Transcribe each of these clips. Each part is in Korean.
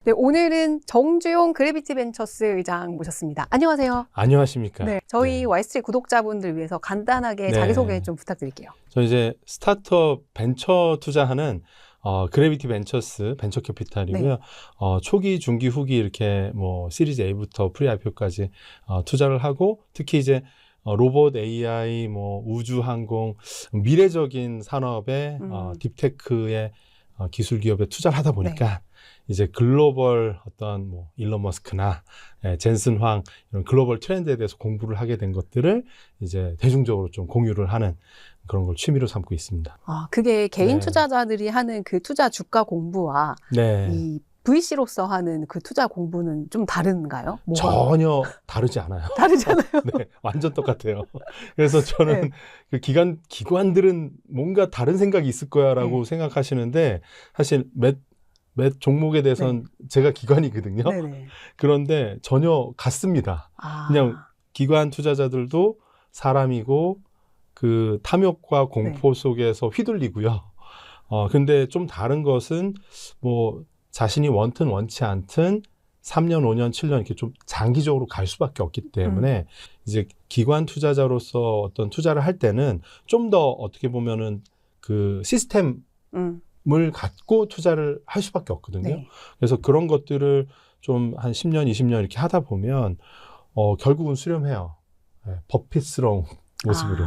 네, 오늘은 정주용 그래비티 벤처스 의장 모셨습니다. 안녕하세요. 안녕하십니까. 네, 저희 Y3 구독자분들 위해서 간단하게 네. 자기소개 좀 부탁드릴게요. 저 이제 스타트업 벤처 투자하는 그래비티 벤처스 벤처 캐피탈이고요. 초기, 중기, 후기 이렇게 뭐 시리즈 A부터 프리 IPO까지 투자를 하고 특히 이제 로봇, AI, 뭐 우주, 항공, 미래적인 산업에 딥테크의 기술 기업에 투자를 하다 보니까 이제 글로벌 어떤 뭐 일론 머스크나 젠슨 황 이런 글로벌 트렌드에 대해서 공부를 하게 된 것들을 이제 대중적으로 좀 공유를 하는 그런 걸 취미로 삼고 있습니다. 아, 그게 개인 네. 투자자들이 하는 그 투자 주가 공부와 네. 이 VC로서 하는 그 투자 공부는 좀 다른가요? 뭐가? 전혀 다르지 않아요. 다르잖아요. 네, 완전 똑같아요. 그래서 저는 그 기관들은 뭔가 다른 생각이 있을 거야라고 생각하시는데 사실 몇 종목에 대해서는 제가 기관이거든요. 네네. 그런데 전혀 같습니다. 아. 그냥 기관 투자자들도 사람이고 그 탐욕과 공포 속에서 휘둘리고요. 근데 좀 다른 것은 뭐 자신이 원튼 원치 않든 3년, 5년, 7년 이렇게 좀 장기적으로 갈 수밖에 없기 때문에 이제 기관 투자자로서 어떤 투자를 할 때는 좀 더 어떻게 보면은 그 시스템을 갖고 투자를 할 수밖에 없거든요. 네. 그래서 그런 것들을 좀 한 10년, 20년 이렇게 하다 보면 결국은 수렴해요. 버핏스러운 모습으로.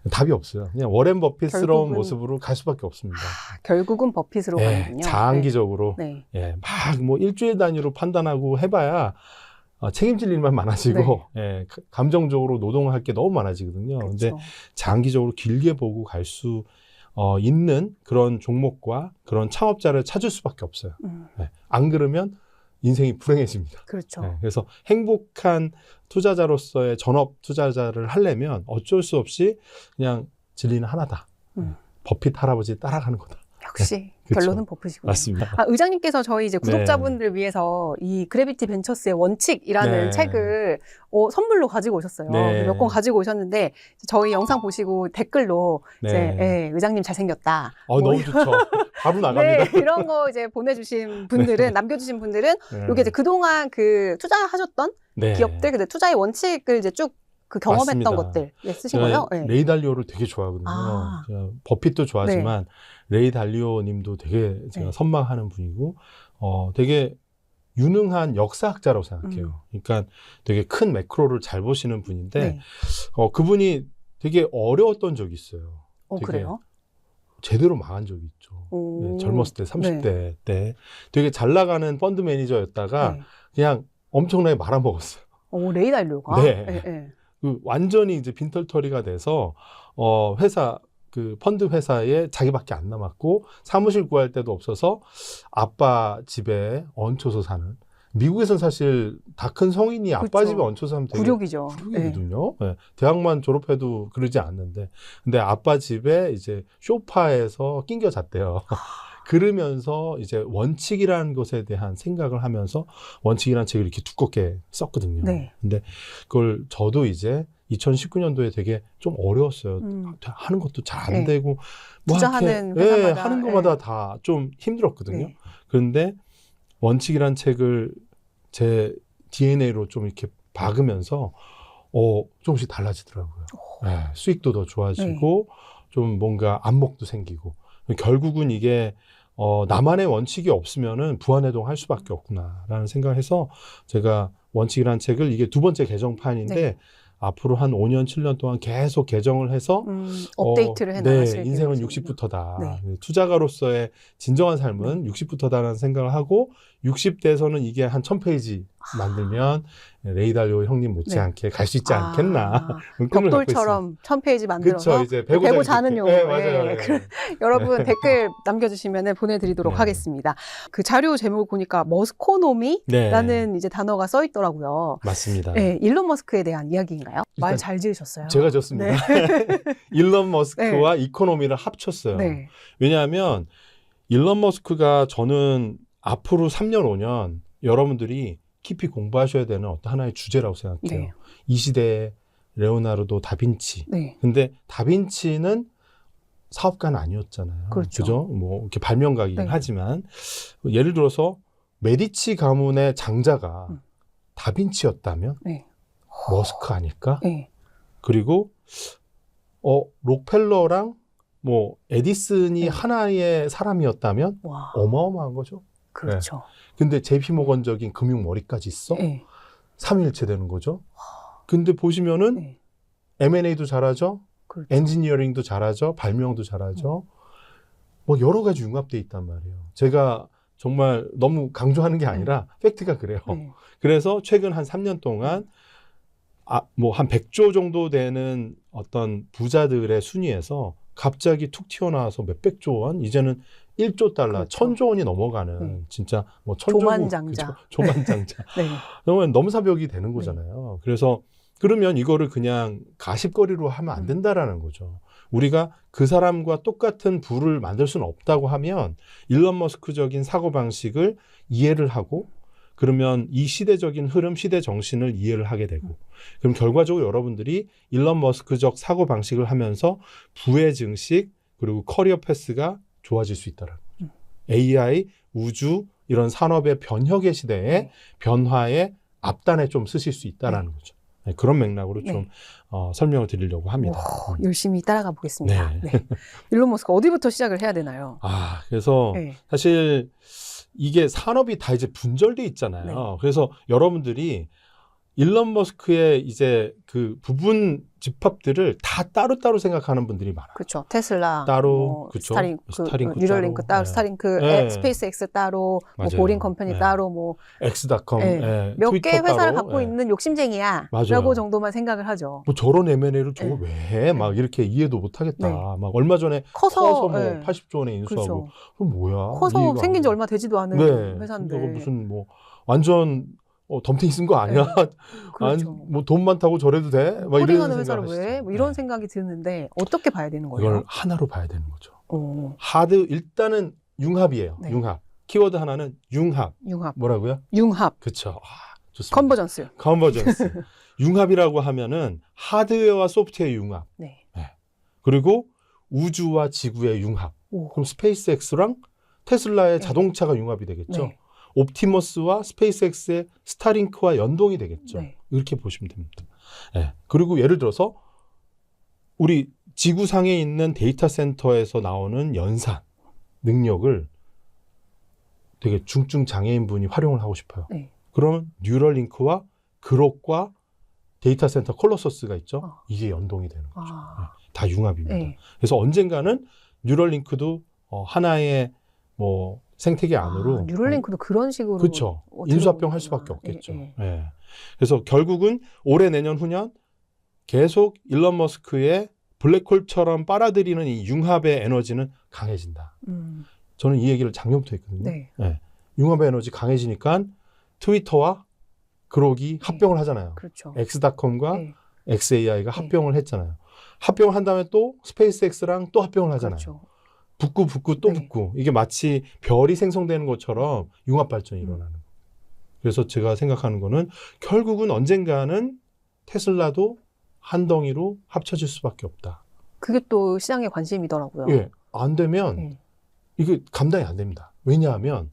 답이 없어요. 그냥 워렌 버핏스러운 모습으로 갈 수밖에 없습니다. 결국은 버핏으로 가는군요. 장기적으로 네. 막 뭐 일주일 단위로 판단하고 해봐야 책임질 일만 많아지고 감정적으로 노동할 게 너무 많아지거든요. 그쵸. 근데 장기적으로 길게 보고 갈 수 있는 그런 종목과 그런 창업자를 찾을 수밖에 없어요. 안 그러면 인생이 불행해집니다. 그렇죠. 그래서 행복한 투자자로서의 전업 투자자를 하려면 어쩔 수 없이 그냥 진리는 하나다. 버핏 할아버지 따라가는 거다. 역시 그쵸. 결론은 버핏이군요. 맞습니다. 의장님께서 저희 이제 구독자분들 위해서 이 그래비티 벤처스의 원칙이라는 책을 선물로 가지고 오셨어요. 몇 권 가지고 오셨는데 저희 영상 보시고 댓글로 이제 의장님 잘생겼다. 너무 좋죠. 바로 나갑니다. 이런 거 이제 보내주신 분들은 남겨주신 분들은 이게 이제 그동안 그 투자하셨던 기업들, 근데 투자의 원칙을 이제 쭉 그 경험했던 것들 쓰신 거예요? 레이 달리오를 되게 좋아하거든요. 제가 버핏도 좋아하지만 레이 달리오 님도 되게 제가 선망하는 분이고 되게 유능한 역사학자라고 생각해요. 그러니까 되게 큰 매크로를 잘 보시는 분인데 그분이 되게 어려웠던 적이 있어요. 되게 그래요? 제대로 망한 적이 있죠. 젊었을 때, 30대 때 되게 잘 나가는 펀드 매니저였다가 그냥 엄청나게 말아먹었어요. 레이 달리오가? 그 완전히 이제 빈털터리가 돼서 회사 그 펀드 회사에 자기밖에 안 남았고 사무실 구할 데도 없어서 아빠 집에 얹혀서 사는. 미국에서는 사실 다 큰 성인이 아빠 집에 얹혀서 사면 되게 굴욕이죠. 굴욕이거든요. 대학만 졸업해도 그러지 않는데, 근데 아빠 집에 이제 소파에서 낑겨 잤대요. 그러면서 이제 원칙이라는 것에 대한 생각을 하면서 원칙이라는 책을 이렇게 두껍게 썼거든요. 근데 그걸 저도 이제 2019년도에 되게 좀 어려웠어요. 하는 것도 잘 안 되고 뭐 투자하는 회사마다 하는 것마다 다 좀 힘들었거든요. 그런데 원칙이라는 책을 제 DNA로 좀 이렇게 박으면서 조금씩 달라지더라고요. 수익도 더 좋아지고 좀 뭔가 안목도 생기고 결국은 이게 나만의 원칙이 없으면은 부안해동 할 수밖에 없구나라는 생각을 해서 제가 원칙이라는 책을 이게 두 번째 개정판인데 앞으로 한 5년, 7년 동안 계속 개정을 해서 업데이트를 해나가실 인생은 계획이군요. 60부터다. 투자가로서의 진정한 삶은 60부터다라는 생각을 하고 60대에서는 이게 한 1000페이지 만들면 레이 달리오 형님 못지않게 갈 수 있지 않겠나. 벽돌처럼 1000페이지 만들어서 그쵸, 이제 배고 자는 용어. 맞아요. 여러분 댓글 남겨주시면 보내드리도록 하겠습니다. 그 자료 제목 보니까 머스코노미라는 이제 단어가 써 있더라고요. 맞습니다. 일론 머스크에 대한 이야기인가요? 말 잘 지으셨어요. 제가 졌습니다. 일론 머스크와 이코노미를 합쳤어요. 왜냐하면 일론 머스크가 저는 앞으로 3년, 5년 여러분들이 깊이 공부하셔야 되는 어떤 하나의 주제라고 생각해요. 이 시대의 레오나르도 다빈치. 근데 다빈치는 사업가는 아니었잖아요. 그죠? 뭐 이렇게 발명가이긴 하지만 예를 들어서 메디치 가문의 장자가 다빈치였다면 네. 머스크 아닐까? 네. 그리고 록펠러랑 뭐 에디슨이 네. 하나의 사람이었다면 와. 어마어마한 거죠. 그렇죠. 네. 근데 JP모건적인 금융 머리까지 있어? 네. 삼위일체 되는 거죠. 근데 보시면은 네. M&A도 잘하죠. 그렇죠. 엔지니어링도 잘하죠. 발명도 잘하죠. 뭐 여러 가지 융합돼 있단 말이에요. 제가 정말 너무 강조하는 게 아니라 팩트가 그래요. 네. 그래서 최근 한 3년 동안 뭐 한 100조 정도 되는 어떤 부자들의 순위에서 갑자기 툭 튀어나와서 몇백조 원, 이제는 1조 달러, 그렇죠. 1000조 원이 넘어가는 진짜 뭐 조만장자. 조만장자. 네. 정말 넘사벽이 되는 거잖아요. 그래서 그러면 이거를 그냥 가십거리로 하면 안 된다라는 거죠. 우리가 그 사람과 똑같은 부를 만들 수는 없다고 하면 일론 머스크적인 사고방식을 이해를 하고 그러면 이 시대적인 흐름, 시대 정신을 이해를 하게 되고 그럼 결과적으로 여러분들이 일론 머스크적 사고방식을 하면서 부의 증식 그리고 커리어 패스가 좋아질 수 있다는 거죠. AI, 우주 이런 산업의 변혁의 시대에 변화의 앞단에 좀 쓰실 수 있다는 거죠. 네, 그런 맥락으로 좀 설명을 드리려고 합니다. 열심히 따라가 보겠습니다. 네. 네. 일론 머스크 어디부터 시작을 해야 되나요? 그래서 네. 사실 이게 산업이 다 이제 분절돼 있잖아요. 네. 그래서 여러분들이 일론 머스크의 이제 그 부분 집합들을 다 따로따로 생각하는 분들이 많아요. 그렇죠. 테슬라, 따로, 그쵸. 스타링크 뉴럴링크 따로, 네. 스타링크, 네. 스페이스X 따로, 뭐 맞아요. 보링 컴퍼니 네. 따로, 뭐 엑스닷컴, 몇 트위터 개의 회사를 따로, 갖고 있는 욕심쟁이야. 맞아요. 라고 정도만 생각을 하죠. 뭐 저런 M&A를 저거 왜 해? 막 이렇게 이해도 못하겠다. 네. 막 얼마 전에 커서 뭐 네. 80조 원에 인수하고 그렇죠. 그럼 뭐야? 커서 이해가 생긴 지 안 얼마 되지도 않은 네. 회사인데. 이거 무슨 뭐 완전 덤탱이 쓴 거 아니야? 그렇죠. 뭐 돈 많다고 저래도 돼? 막 이런 코딩하는 회사를 생각을 왜? 하시죠. 뭐 이런 네. 생각이 드는데 어떻게 봐야 되는 거예요? 이걸 하나로 봐야 되는 거죠. 오, 일단은 융합이에요. 네. 융합. 키워드 하나는 융합. 융합. 뭐라고요? 융합. 그렇죠. 좋습니다. 컨버전스. 컨버전스. 융합이라고 하면은 하드웨어와 소프트웨어 융합. 네. 그리고 우주와 지구의 융합. 오. 그럼 스페이스X랑 테슬라의 네. 자동차가 융합이 되겠죠. 네. 옵티머스와 스페이스X의 스타링크와 연동이 되겠죠. 네. 이렇게 보시면 됩니다. 네. 그리고 예를 들어서 우리 지구상에 있는 데이터 센터에서 나오는 연산 능력을 되게 중증 장애인분이 활용을 하고 싶어요. 네. 그러면 뉴럴링크와 그록과 데이터 센터 콜로서스가 있죠. 이게 연동이 되는 거죠. 다 융합입니다. 네. 그래서 언젠가는 뉴럴링크도 하나의 뭐 생태계 안으로 뉴럴링크도 그런 식으로 그렇죠. 인수합병 할 수밖에 없겠죠. 예. 그래서 결국은 올해 내년 후년 계속 일론 머스크의 블랙홀처럼 빨아들이는 이 융합의 에너지는 강해진다. 저는 이 얘기를 작년부터 했거든요. 네. 예. 융합의 에너지 강해지니까 트위터와 그록이 합병을 하잖아요. 그렇죠. 엑스닷컴과 네. XAI가 합병을 했잖아요. 합병을 한 다음에 또 스페이스X랑 또 합병을 하잖아요. 그렇죠. 붙고 또 네. 붙고 이게 마치 별이 생성되는 것처럼 융합 발전이 일어나는 거예요. 그래서 제가 생각하는 거는 결국은 언젠가는 테슬라도 한 덩이로 합쳐질 수밖에 없다. 그게 또 시장의 관심이더라고요. 예, 안 되면 이게 감당이 안 됩니다. 왜냐하면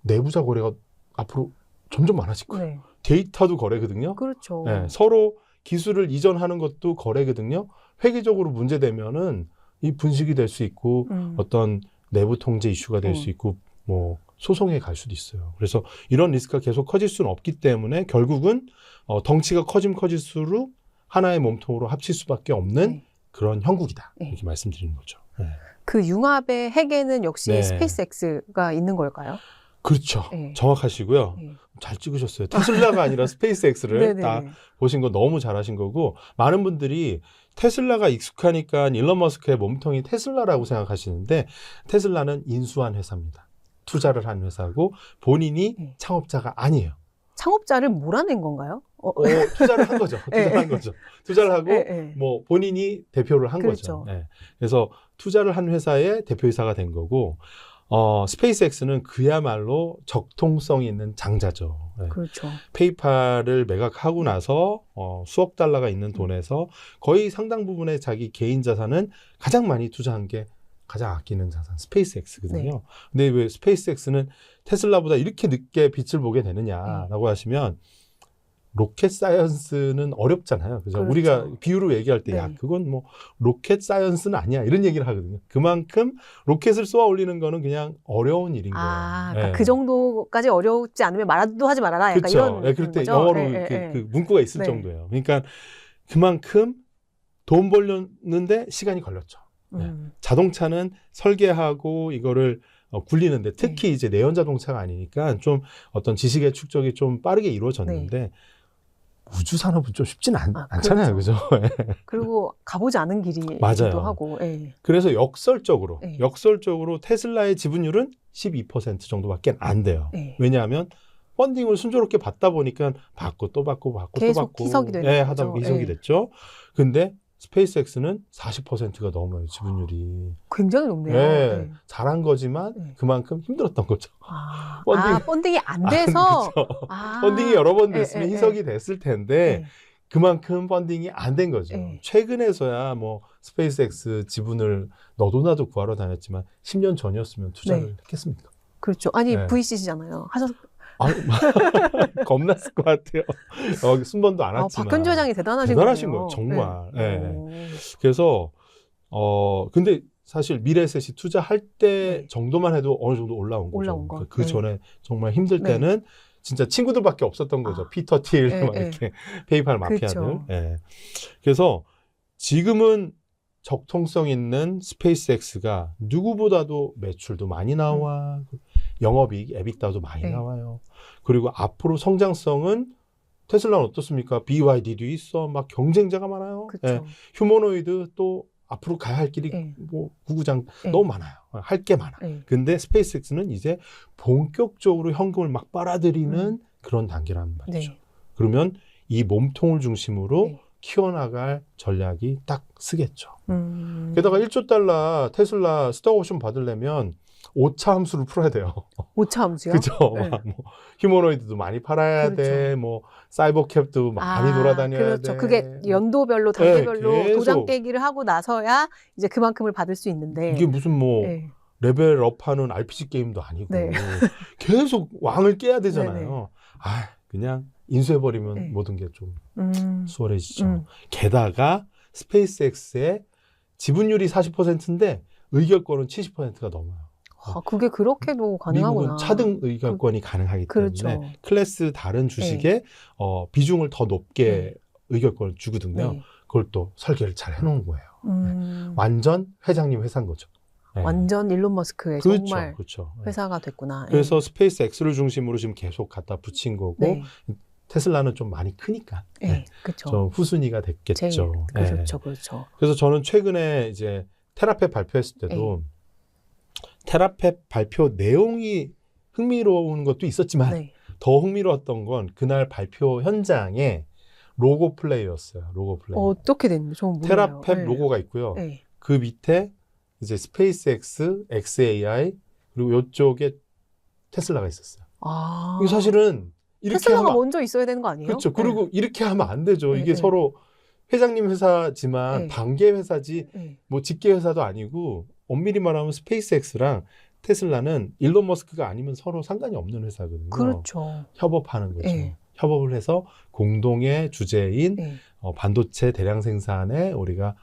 내부자 거래가 앞으로 점점 많아질 거예요. 네. 데이터도 거래거든요. 그렇죠. 예, 서로 기술을 이전하는 것도 거래거든요. 회계적으로 문제되면은 이 분식이 될 수 있고 어떤 내부 통제 이슈가 될 수 있고 뭐 소송에 갈 수도 있어요. 그래서 이런 리스크가 계속 커질 수는 없기 때문에 결국은 덩치가 커질수록 하나의 몸통으로 합칠 수밖에 없는 그런 형국이다. 이렇게 말씀드리는 거죠. 네. 그 융합의 핵에는 역시 네. 스페이스X가 있는 걸까요? 그렇죠. 네. 정확하시고요. 네. 잘 찍으셨어요. 테슬라가 아니라 스페이스X를 다 보신 거 너무 잘하신 거고 많은 분들이 테슬라가 익숙하니까 일론 머스크의 몸통이 테슬라라고 생각하시는데 테슬라는 인수한 회사입니다. 투자를 한 회사고 본인이 창업자가 아니에요. 창업자를 몰아낸 건가요? 투자를 한 거죠. 투자를 한 거죠. 투자를 하고 네. 뭐 본인이 대표를 한 그렇죠. 거죠. 네. 그래서 투자를 한 회사의 대표이사가 된 거고 스페이스X는 그야말로 적통성 있는 장자죠. 네. 그렇죠. 페이팔을 매각하고 나서 수억 달러가 있는 돈에서 거의 상당 부분의 자기 개인 자산은 가장 많이 투자한 게 가장 아끼는 자산 스페이스X거든요. 네. 근데 왜 스페이스X는 테슬라보다 이렇게 늦게 빛을 보게 되느냐라고 하시면 로켓 사이언스는 어렵잖아요. 그죠? 그렇죠. 우리가 비유로 얘기할 때, 네. 야, 그건 뭐, 로켓 사이언스는 아니야. 이런 얘기를 하거든요. 그만큼 로켓을 쏘아 올리는 거는 그냥 어려운 일인 거예요. 그러니까 예. 그 정도까지 어렵지 않으면 말도 하지 말아라. 약간 그렇죠. 이런 예, 그럴 때 거죠? 영어로 예, 그 문구가 있을 네. 정도예요. 그러니까 그만큼 돈 벌렸는데 시간이 걸렸죠. 자동차는 설계하고 이거를 굴리는데 특히 이제 내연 자동차가 아니니까 좀 어떤 지식의 축적이 좀 빠르게 이루어졌는데 우주 산업은 좀 쉽지는 않잖아요, 그죠? 그리고 가보지 않은 길이기도 맞아요. 하고. 그래서 역설적으로 네. 테슬라의 지분율은 12% 정도밖에 안 돼요. 네. 왜냐하면 펀딩을 순조롭게 받다 보니까 받고 또 받고 계속 또 받고 희석이 되는 하다 보니 희석이 됐죠. 근데 스페이스X는 40%가 넘어요, 지분율이. 굉장히 높네요. 네, 잘한 거지만 그만큼 힘들었던 거죠. 펀딩이 안 돼서 펀딩이 여러 번 됐으면 희석이 됐을 텐데 그만큼 펀딩이 안 된 거죠. 최근에서야 뭐 스페이스X 지분을 너도 나도 구하러 다녔지만 10년 전이었으면 투자를 했겠습니까? 그렇죠. 아니 VC시잖아요. 겁났을 것 같아요. 순번도 안 왔지만. 박현주 회장이 대단하신 거예요. 정말. 그래서 근데 사실 미래에셋이 투자할 때 정도만 해도 어느 정도 올라온 거죠. 그 전에 정말 힘들 때는 진짜 친구들밖에 없었던 거죠. 피터 틸, 막 이렇게 페이팔 마피아들. 그렇죠. 그래서 지금은 적통성 있는 스페이스X가 누구보다도 매출도 많이 나와, 영업이익, 에비타도 많이 나와요. 그리고 앞으로 성장성은 테슬라는 어떻습니까? BYD도 있어, 막 경쟁자가 많아요. 휴머노이드 또 앞으로 가야 할 길이 뭐 구구장 너무 많아요. 할 게 많아. 근데 스페이스X는 이제 본격적으로 현금을 막 빨아들이는 그런 단계란 말이죠. 그러면 이 몸통을 중심으로 키워나갈 전략이 딱 쓰겠죠. 게다가 1조 달러 테슬라 스톡 옵션 받으려면 5차 함수를 풀어야 돼요. 5차 함수요? 그죠. 뭐 휴머노이드도 많이 팔아야 돼. 뭐 사이버캡도 많이 돌아다녀야 돼. 그게 연도별로 단계별로 도장 깨기를 하고 나서야 이제 그만큼을 받을 수 있는데 이게 무슨 뭐 레벨업하는 RPG 게임도 아니고 계속 왕을 깨야 되잖아요. 그냥 인수해버리면 모든 게 좀 수월해지죠. 게다가 스페이스X의 지분율이 40%인데 의결권은 70%가 넘어요. 그게 그렇게도 가능하구나. 미국은 차등 의결권이 가능하기 때문에 클래스 다른 주식에 비중을 더 높게 회결권을 주거든요. 그걸 또 설계를 잘 해놓은 거예요. 완전 회장님 회사인 거죠. 완전 일론 머스크의 정말 회사가 됐구나. 그래서 스페이스X를 중심으로 지금 계속 갖다 붙인 거고 테슬라는 좀 많이 크니까 좀 후순위가 됐겠죠. 그렇죠. 그래서 저는 최근에 이제 테라팹 발표했을 때도 테라팹 발표 내용이 흥미로운 것도 있었지만 더 흥미로웠던 건 그날 발표 현장에 로고 플레이였어요. 로고 플레이. 어떻게 됐는지 좀 몰라요. 테라팹 로고가 있고요. 그 밑에 이제 스페이스X, XAI 그리고 이쪽에 테슬라가 있었어요. 이게 사실은 이렇게 테슬라가 먼저 있어야 되는 거 아니에요? 그렇죠. 그리고 이렇게 하면 안 되죠. 이게 서로 회장님 회사지만 반개 회사지 뭐 직계 회사도 아니고 엄밀히 말하면 스페이스X랑 테슬라는 일론 머스크가 아니면 서로 상관이 없는 회사거든요. 그렇죠. 협업하는 거죠. 협업을 해서 공동의 주제인 반도체 대량 생산에 우리가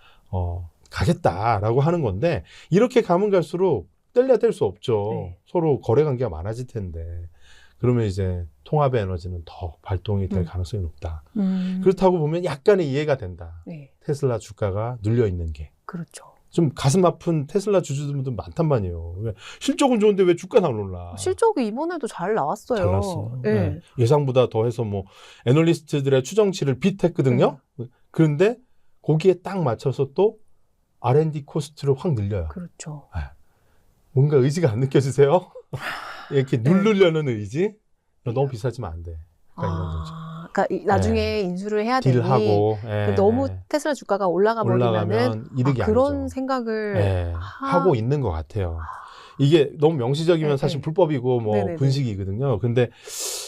가겠다라고 하는 건데 이렇게 가면 갈수록 뗄래야 뗄 수 없죠. 서로 거래 관계가 많아질 텐데 그러면 이제 통합의 에너지는 더 발동이 될 가능성이 높다. 그렇다고 보면 약간의 이해가 된다. 테슬라 주가가 눌려 있는 게. 그렇죠. 좀 가슴 아픈 테슬라 주주들도 많단 말이에요. 왜 실적은 좋은데 왜 주가는 안 올라? 실적이 이번에도 잘 나왔어요. 잘 나왔어요. 예상보다 더해서 뭐 애널리스트들의 추정치를 비트했거든요. 그런데 거기에 딱 맞춰서 또 R&D 코스트를 확 늘려요. 그렇죠. 뭔가 의지가 안 느껴지세요? 이렇게 누르려는 의지? 너무 비싸지면 안 돼. 그러니까 이런 거죠. 그러니까 나중에 인수를 해야 되니 딜하고 너무 테슬라 주가가 올라가면 이득이 그런 아니죠. 생각을 하고 있는 것 같아요. 이게 너무 명시적이면 사실 불법이고 뭐 분식이거든요. 근데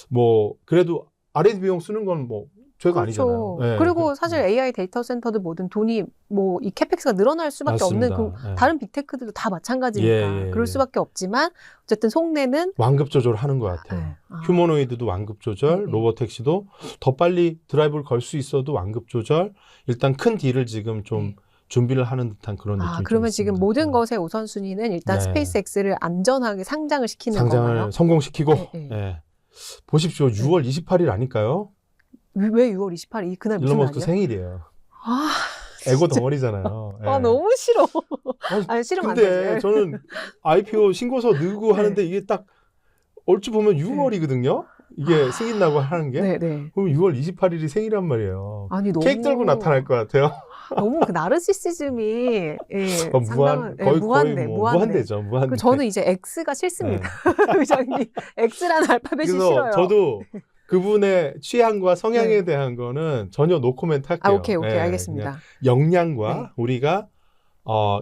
뭐 그래도 R&D 비용 쓰는 건 뭐 죄가 그렇죠. 아니잖아요. 네. 그리고 사실 AI 데이터 센터들 뭐든 돈이 뭐 이 캐펙스가 늘어날 수밖에 맞습니다. 없는 그 예. 다른 빅테크들도 다 마찬가지니까 예, 예, 그럴 예. 수밖에 없지만 어쨌든 속내는 완급 조절하는 것 같아요. 네. 아. 휴머노이드도 완급 조절, 네, 네. 로보택시도 더 빨리 드라이브를 걸 수 있어도 완급 조절. 일단 큰 딜을 지금 좀 네. 준비를 하는 듯한 그런 느낌이 좀 그러면 있습니다. 지금 모든 것의 우선순위는 일단 네. 스페이스X를 안전하게 상장을 시키는 상장을 건가요? 성공시키고 네, 네. 예. 보십시오. 6월 28일 아닐까요? 왜 6월 28일? 그날 무슨 일론 머스크 날이야? 생일이에요. 아, 에고 덩어리잖아요. 예. 너무 싫어. 아니, 싫으면 안 근데 되지. 저는 IPO 신고서 넣고 네. 하는데 이게 딱 얼추 보면 6월이거든요. 이게 승인 나고 하는 게. 네, 네. 그럼 6월 28일이 생일이란 말이에요. 아니, 너무. 케이크 들고 나타날 것 같아요. 너무 그 나르시시즘이 예, 무한, 상당한, 거의 뭐 무한대죠. 무한대. 그 저는 이제 X가 싫습니다. 의장님, X라는 알파벳이 그래서 싫어요. 저도 그분의 취향과 성향에 네. 대한 거는 전혀 노코멘트 할게요. 오케이, 예, 알겠습니다. 역량과 네. 우리가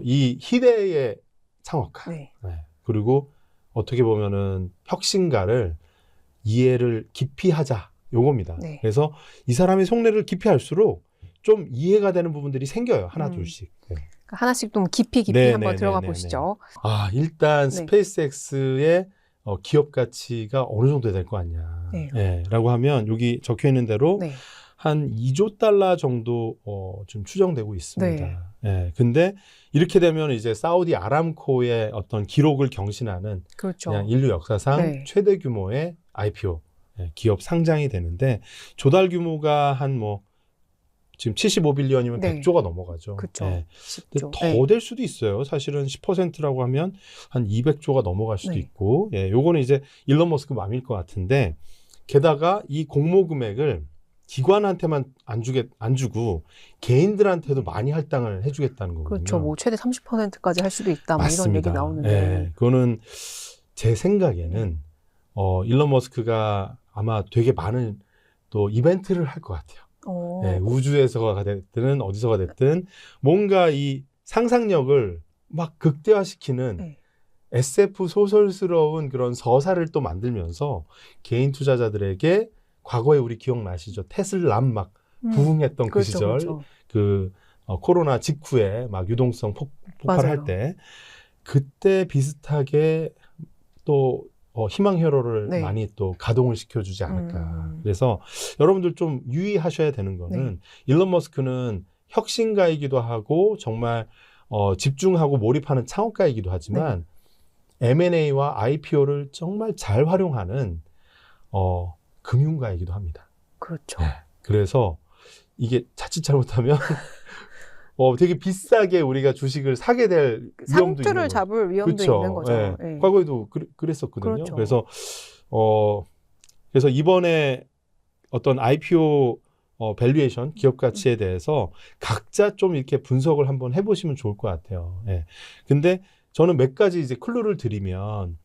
이 희대의 창업가 네. 그리고 어떻게 보면은 혁신가를 이해를 깊이 하자 요겁니다. 네. 그래서 이 사람의 속내를 깊이 할수록 좀 이해가 되는 부분들이 생겨요. 하나 둘씩. 네. 하나씩 좀 깊이 네, 한번 네, 들어가 네, 보시죠. 일단 네. 스페이스X의 기업 가치가 어느 정도 될 거 아니냐. 네. 라고 하면 여기 적혀 있는 대로 네. 한 2조 달러 정도 좀 추정되고 있습니다. 네. 예. 근데 이렇게 되면 이제 사우디 아람코의 어떤 기록을 경신하는 그렇죠. 그냥 인류 역사상 네. 최대 규모의 IPO 기업 상장이 되는데 조달 규모가 한 뭐 지금 75빌리언이면 네. 100조가 넘어가죠. 그렇죠. 예. 10조. 근데 더 될 수도 있어요. 사실은 10%라고 하면 한 200조가 넘어갈 수도 네. 있고, 요거는 이제 일론 머스크 맘일 것 같은데, 게다가 이 공모 금액을 기관한테만 안 주고 개인들한테도 많이 할당을 해주겠다는 거거든요. 그렇죠. 뭐 최대 30%까지 할 수도 있다. 뭐 이런 얘기 나오는데. 예, 그거는 제 생각에는 일론 머스크가 아마 되게 많은 또 이벤트를 할 것 같아요. 네, 우주에서가 됐든 어디서가 됐든 뭔가 이 상상력을 막 극대화시키는 네. SF 소설스러운 그런 서사를 또 만들면서 개인 투자자들에게 과거에 우리 기억나시죠? 테슬람 막 부흥했던 그 그렇죠, 시절 그렇죠. 그 코로나 직후에 막 유동성 폭발할 맞아요. 때 그때 비슷하게 또 희망 히어로를 네. 많이 또 가동을 시켜주지 않을까. 그래서 여러분들 좀 유의하셔야 되는 거는 일론 머스크는 혁신가이기도 하고 정말 집중하고 몰입하는 창업가이기도 하지만 M&A와 IPO를 정말 잘 활용하는 금융가이기도 합니다. 그렇죠. 네. 그래서 이게 자칫 잘못하면 되게 비싸게 우리가 주식을 사게 될 위험도 있는 상투를 거죠. 잡을 위험도 그쵸? 있는 거죠. 네. 네. 과거에도 그랬었거든요. 그렇죠. 그래서 이번에 어떤 IPO 밸류에이션 기업 가치에 대해서 각자 좀 이렇게 분석을 한번 해보시면 좋을 것 같아요. 예. 근데 저는 몇 가지 이제 클루를 드리면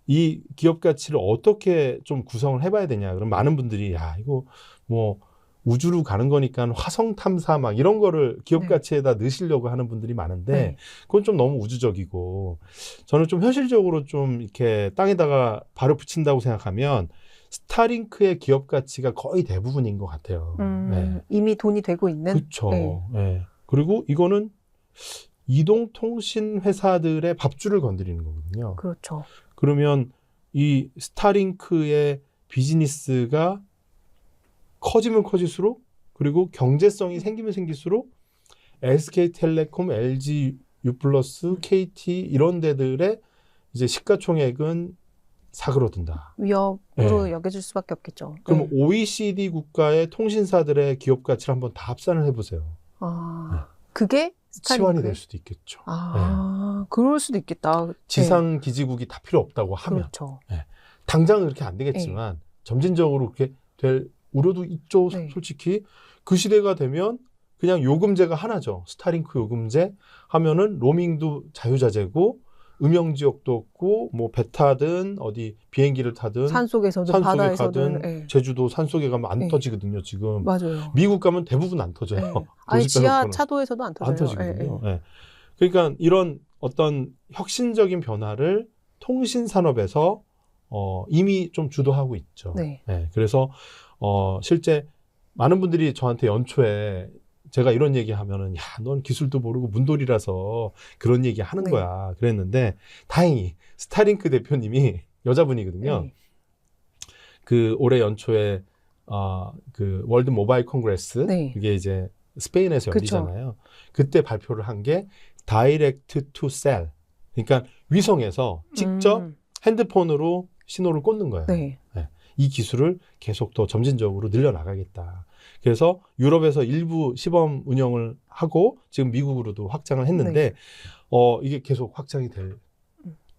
이 기업 가치를 어떻게 좀 구성을 해봐야 되냐. 그럼 많은 분들이 이거 뭐 우주로 가는 거니까 화성 탐사 막 이런 거를 기업 가치에다 넣으시려고 하는 분들이 많은데 그건 좀 너무 우주적이고 저는 좀 현실적으로 좀 이렇게 땅에다가 발을 붙인다고 생각하면 스타링크의 기업 가치가 거의 대부분인 것 같아요. 네. 이미 돈이 되고 있는. 그렇죠. 네. 그리고 이거는 이동통신 회사들의 밥줄을 건드리는 거거든요. 그렇죠. 그러면 이 스타링크의 비즈니스가 커지면 커질수록 그리고 경제성이 생기면 생길수록 SK텔레콤, LG, U+, KT 이런 데들의 이제 시가총액은 사그러든다. 위협으로 여겨질 수밖에 없겠죠. 그럼 OECD 국가의 통신사들의 기업 가치를 한번 다 합산을 해보세요. 그게 치환이 될 수도 있겠죠. 그럴 수도 있겠다. 지상 기지국이 다 필요 없다고 하면. 그렇죠. 당장은 그렇게 안 되겠지만 점진적으로 그렇게 될 우려도 있죠. 솔직히 그 시대가 되면 그냥 요금제가 하나죠. 스타링크 요금제 하면은 로밍도 자유자재고 음영지역도 없고 뭐 배 타든 어디 비행기를 타든 산속에서든 바다에서든 제주도 산속에 가면 안 터지거든요. 지금 맞아요. 미국 가면 대부분 안 터져요. 아니 지하차도에서도 안 터져요. 안 터지거든요. 그러니까 이런 어떤 혁신적인 변화를 통신산업에서 이미 좀 주도하고 있죠. 그래서 실제 많은 분들이 저한테 연초에 제가 이런 얘기 하면은, 야, 넌 기술도 모르고 문돌이라서 그런 얘기 하는 네. 거야. 그랬는데, 다행히 스타링크 대표님이 여자분이거든요. 네. 그 올해 연초에, 그 월드 모바일 콩그레스, 네. 그게 이제 스페인에서 그쵸. 열리잖아요. 그때 발표를 한 게 다이렉트 투 셀. 그러니까 위성에서 직접 핸드폰으로 신호를 꽂는 거예요. 네. 이 기술을 계속 더 점진적으로 늘려나가겠다. 그래서 유럽에서 일부 시범 운영을 하고 지금 미국으로도 확장을 했는데 이게 계속 확장이 될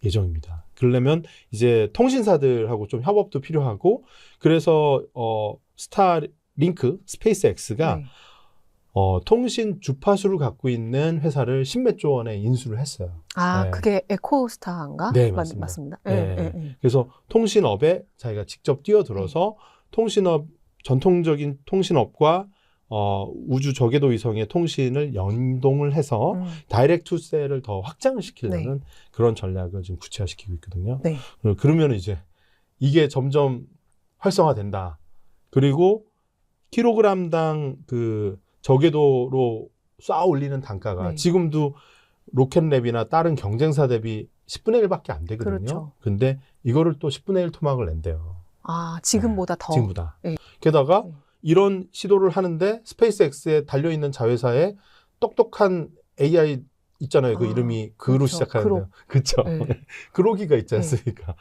예정입니다. 그러려면 이제 통신사들하고 좀 협업도 필요하고 그래서 스타링크, 스페이스X가 네. 통신 주파수를 갖고 있는 회사를 10몇 조 원에 인수를 했어요. 아, 네. 그게 에코스타인가? 네, 맞습니다. 맞습니다. 네. 네. 네. 그래서 통신업에 자기가 직접 뛰어들어서 전통적인 통신업과 우주 저궤도 위성의 통신을 연동을 해서 다이렉트 투 셀을 더 확장을 시키려는 그런 전략을 지금 구체화시키고 있거든요. 네. 그러면 이제 이게 점점 활성화된다. 그리고 킬로그램당 그 저궤도로 쏴 올리는 단가가 네. 지금도 로켓랩이나 다른 경쟁사 대비 10분의 1밖에 안 되거든요. 그렇죠. 근데 이거를 또 10분의 1 토막을 낸대요. 아, 지금보다 더. 지금보다. 네. 게다가 네. 이런 시도를 하는데 스페이스X에 달려있는 자회사에 똑똑한 AI 있잖아요. 그 이름이 그로 그렇죠. 시작하는데요. 그렇죠. 네. 그로기가 있지 않습니까?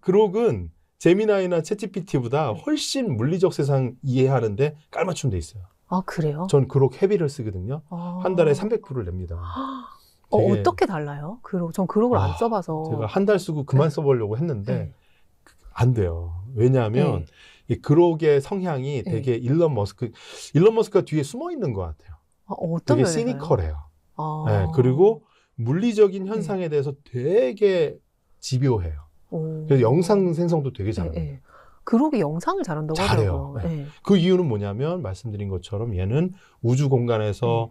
그록은 제미나이나 챗GPT보다 훨씬 물리적 세상 이해하는데 깔맞춤 돼 있어요. 아, 그래요? 전 그록 헤비를 쓰거든요. 한 달에 300불을 냅니다. 되게- 어떻게 달라요? 전 그록을 안 써봐서. 제가 한 달 쓰고 그만 써보려고 했는데 안 돼요. 왜냐하면 이 그록의 성향이 되게 일론 머스크가 뒤에 숨어 있는 것 같아요. 어떤 되게 면에서요? 시니컬해요. 네, 그리고 물리적인 현상에 대해서 되게 집요해요. 그래서 영상 생성도 되게 잘해요. 그록이 영상을 잘한다고 잘해요. 하더라고요. 네. 그 이유는 뭐냐면 말씀드린 것처럼 얘는 우주 공간에서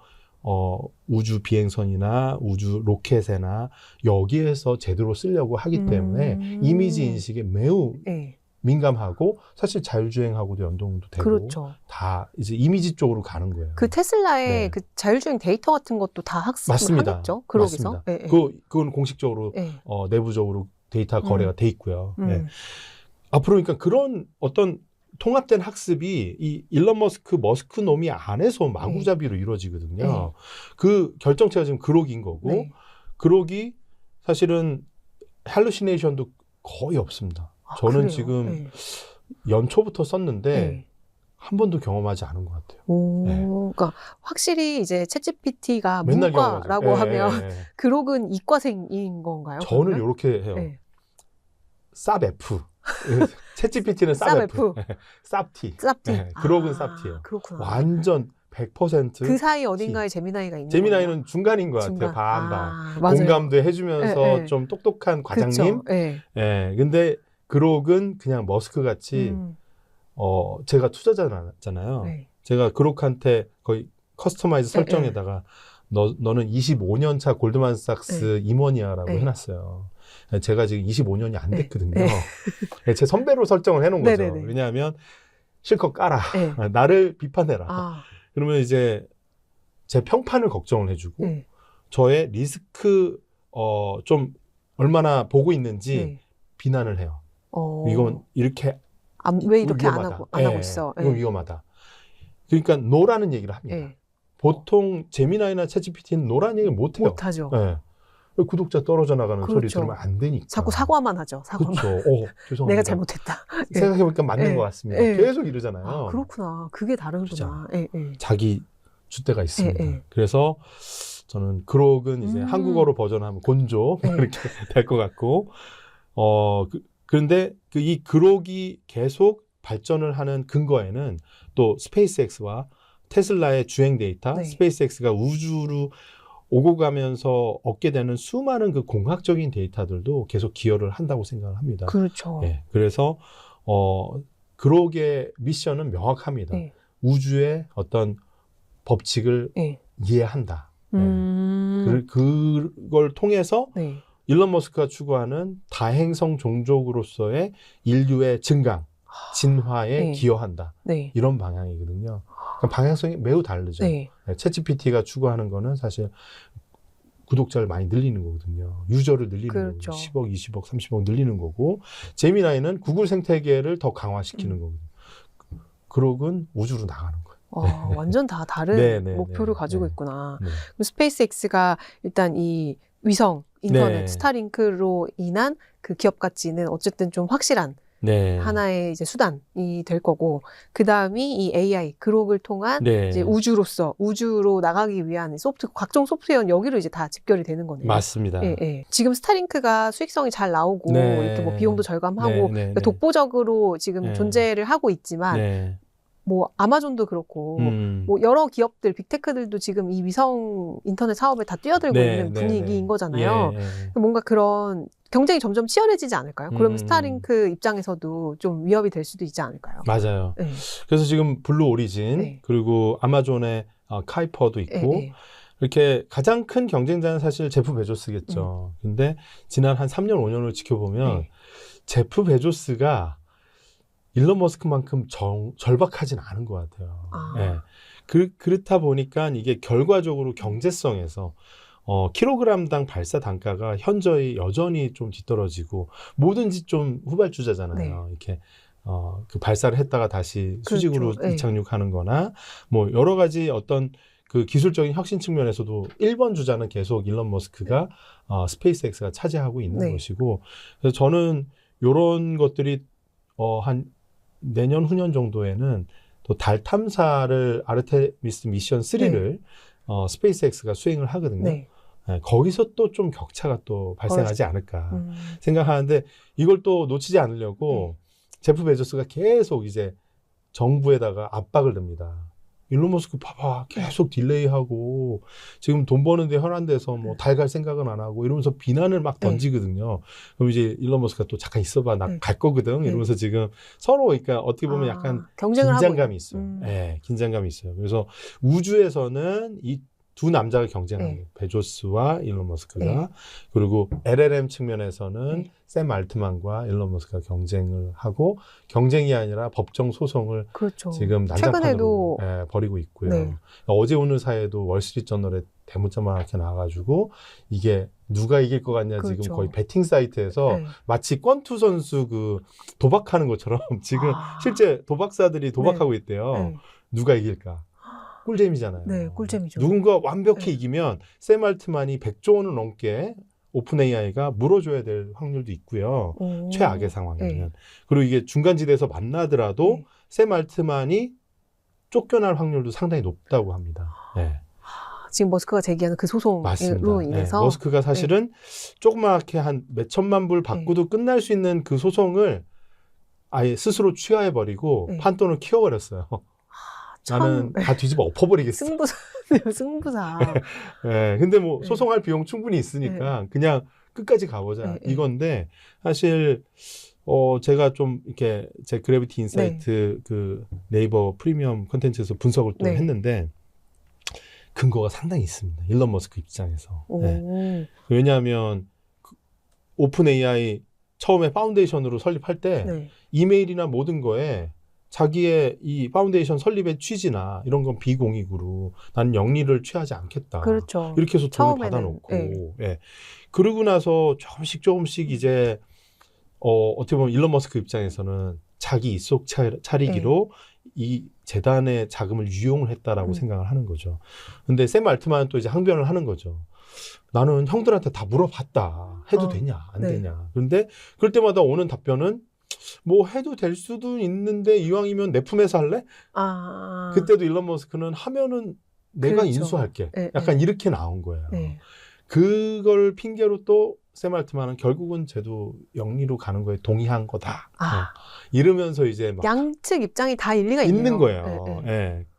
우주 비행선이나 우주 로켓에나 여기에서 제대로 쓰려고 하기 때문에 이미지 인식에 매우 민감하고 사실 자율주행하고도 연동도 되고 그렇죠. 다 이제 이미지 쪽으로 가는 거예요. 그 테슬라의 네. 그 자율주행 데이터 같은 것도 다 학습을 맞습니다. 하겠죠? 그러기서. 맞습니다. 그건 공식적으로 내부적으로 데이터 거래가 돼 있고요. 네. 앞으로 그러니까 그런 어떤 통합된 학습이 이 일론 머스크 놈이 안에서 마구잡이로 이루어지거든요. 그 결정체가 지금 그록인 거고 그록이 사실은 할루시네이션도 거의 없습니다. 저는 그래요? 지금 연초부터 썼는데 한 번도 경험하지 않은 것 같아요. 그러니까 확실히 이제 챗GPT가 맨날 문과라고 하면 그록은 이과생인 건가요? 저는 이렇게 해요. 쌉 F. 챗GPT는 쌉 F. 쌉 T. 그록은 쌉 T예요. 그렇구나. 완전 100% 그 사이 어딘가에 제미나이가 있는 제미나이는 거예요? 중간인 것 같아요. 반반. 맞아요. 공감도 해주면서 좀 똑똑한 과장님. 근데 그록은 그냥 머스크 같이 제가 투자자잖아요. 제가 그록한테 거의 커스터마이즈 설정에다가 너는 25년 차 골드만삭스 임원이야라고 해놨어요. 제가 지금 25년이 안 됐거든요. 제 선배로 설정을 해놓은 거죠. 왜냐하면 실컷 까라. 나를 비판해라. 그러면 이제 제 평판을 걱정을 해주고 저의 리스크 좀 얼마나 보고 있는지 비난을 해요. 이건 이렇게 왜 이렇게 위험하다. 안 하고 있어? 이건 위험하다. 그러니까 노라는 얘기를 합니다. 보통 제미나이나 챗GPT는 노라는 얘기를 못해요. 못하죠. 구독자 떨어져 나가는 소리 그렇죠. 들으면 안 되니까. 자꾸 사과만 하죠. 사과만. 그렇죠. 죄송합니다. 내가 잘못했다. 생각해보니까 맞는 것 같습니다. 계속 이러잖아요. 그렇구나. 그게 다르구나. 자기 줏대가 있습니다. 그래서 저는 그록은 이제 한국어로 버전하면 곤조 이렇게 될 것 같고 그런데 이 그록이 계속 발전을 하는 근거에는 또 스페이스X와 테슬라의 주행 데이터, 스페이스X가 우주로 오고 가면서 얻게 되는 수많은 그 공학적인 데이터들도 계속 기여를 한다고 생각을 합니다. 그렇죠. 그래서 그록의 미션은 명확합니다. 우주의 어떤 법칙을 이해한다. 그걸 통해서 일론 머스크가 추구하는 다행성 종족으로서의 인류의 증강, 진화에 네. 기여한다. 네. 이런 방향이거든요. 그러니까 방향성이 매우 다르죠. 네. 챗GPT가 추구하는 거는 사실 구독자를 많이 늘리는 거거든요. 유저를 늘리는 그렇죠. 거고 10억, 20억, 30억 늘리는 거고 제미나이는 구글 생태계를 더 강화시키는 거거든요. 그록은 우주로 나가는 거예요. 완전 다 다른 네, 네, 목표를 네, 가지고 네. 있구나. 네. 그럼 스페이스X가 일단 이 위성, 인터넷, 네. 스타링크로 인한 그 기업 가치는 어쨌든 좀 확실한 네. 하나의 이제 수단이 될 거고, 그 다음이 이 AI, 그록을 통한 네. 이제 우주로 나가기 위한 각종 소프트웨어는 여기로 이제 다 집결이 되는 거네요. 맞습니다. 예, 예. 지금 스타링크가 수익성이 잘 나오고, 네. 이렇게 뭐 비용도 절감하고, 네, 네, 그러니까 네. 독보적으로 지금 네. 존재를 하고 있지만, 네. 뭐 아마존도 그렇고 뭐 여러 기업들 빅테크들도 지금 이 위성 인터넷 사업에 다 뛰어들고 네, 있는 네, 분위기인 네. 거잖아요. 예, 예. 뭔가 그런 경쟁이 점점 치열해지지 않을까요? 그러면 스타링크 입장에서도 좀 위협이 될 수도 있지 않을까요? 맞아요. 네. 그래서 지금 블루 오리진 네. 그리고 아마존의 카이퍼도 있고 네. 이렇게 가장 큰 경쟁자는 사실 제프 베조스겠죠. 근데 지난 한 3년, 5년을 지켜보면 네. 제프 베조스가 일론 머스크만큼 절박하진 않은 것 같아요. 아. 예. 그렇다 보니까 이게 결과적으로 경제성에서 킬로그램당 발사 단가가 현저히 여전히 좀 뒤떨어지고 뭐든지 좀 후발주자잖아요. 네. 이렇게 그 발사를 했다가 다시 수직으로 그렇죠. 네. 이착륙하는 거나 뭐 여러 가지 어떤 그 기술적인 혁신 측면에서도 1번 주자는 계속 일론 머스크가 스페이스X가 차지하고 있는 네. 것이고 그래서 저는 이런 것들이 한 내년 후년 정도에는 또 달 탐사를 아르테미스 미션 3를 스페이스X가 수행을 하거든요. 네. 네, 거기서 또 좀 격차가 또 발생하지 않을까 생각하는데 이걸 또 놓치지 않으려고 제프 베조스가 계속 이제 정부에다가 압박을 듭니다. 일론 머스크 봐봐 계속 딜레이하고 지금 돈 버는데 현안돼서 뭐 달 갈 생각은 안 하고 이러면서 비난을 막 던지거든요. 그럼 이제 일론 머스크가 또 잠깐 있어봐 나 갈 거거든 이러면서 지금 서로 그러니까 어떻게 보면 약간 경쟁을 긴장감이 있어요. 네, 긴장감이 있어요. 그래서 우주에서는 이 두 남자가 경쟁하는 베조스와 일론 머스크가 그리고 LLM 측면에서는 샘 알트만과 일론 머스크가 경쟁을 하고 경쟁이 아니라 법정 소송을 그렇죠. 지금 난장판으로 벌이고 있고요. 어제 오늘 사이에도 월스트리트 저널에 대문자만 이렇게 나와가지고 이게 누가 이길 것 같냐 그렇죠. 지금 거의 베팅 사이트에서 마치 권투 선수 그 도박하는 것처럼 지금 실제 도박사들이 도박하고 있대요. 누가 이길까? 꿀잼이잖아요. 네, 꿀잼이죠. 누군가 완벽히 이기면 샘 알트만이 100조 원을 넘게 오픈 AI가 물어줘야 될 확률도 있고요. 최악의 상황이면. 그리고 이게 중간지대에서 만나더라도 샘 알트만이 쫓겨날 확률도 상당히 높다고 합니다. 네. 지금 머스크가 제기하는 그 소송으로 인해서 머스크가 사실은 조그맣게 한 몇천만 불 받고도 끝날 수 있는 그 소송을 아예 스스로 취하해버리고 판돈을 키워버렸어요. 나는 다 뒤집어 엎어버리겠어. 승부사. 네, 근데 뭐 소송할 비용 충분히 있으니까 그냥 끝까지 가보자 이건데 사실 제가 좀 이렇게 제 그래비티 인사이트 그 네이버 프리미엄 콘텐츠에서 분석을 또 했는데 근거가 상당히 있습니다. 일론 머스크 입장에서. 왜냐하면 오픈 AI 처음에 파운데이션으로 설립할 때 이메일이나 모든 거에 자기의 이 파운데이션 설립의 취지나 이런 건 비공익으로 나는 영리를 취하지 않겠다. 그렇죠. 이렇게 해서 돈을 받아놓고. 그러고 나서 조금씩 이제 어떻게 보면 일론 머스크 입장에서는 자기 입속 차리기로 이 재단의 자금을 유용을 했다라고 생각을 하는 거죠. 근데 샘 알트만은 또 이제 항변을 하는 거죠. 나는 형들한테 다 물어봤다. 해도 되냐 안 되냐. 그런데 그럴 때마다 오는 답변은 뭐 해도 될 수도 있는데 이왕이면 내 품에서 할래? 그때도 일론 머스크는 하면은 내가 그렇죠. 인수할게. 약간 이렇게 나온 거예요. 그걸 핑계로 또 샘 알트만은 결국은 쟤도 영리로 가는 거에 동의한 거다. 이러면서 이제 막 양측 입장이 다 일리가 있는 거예요.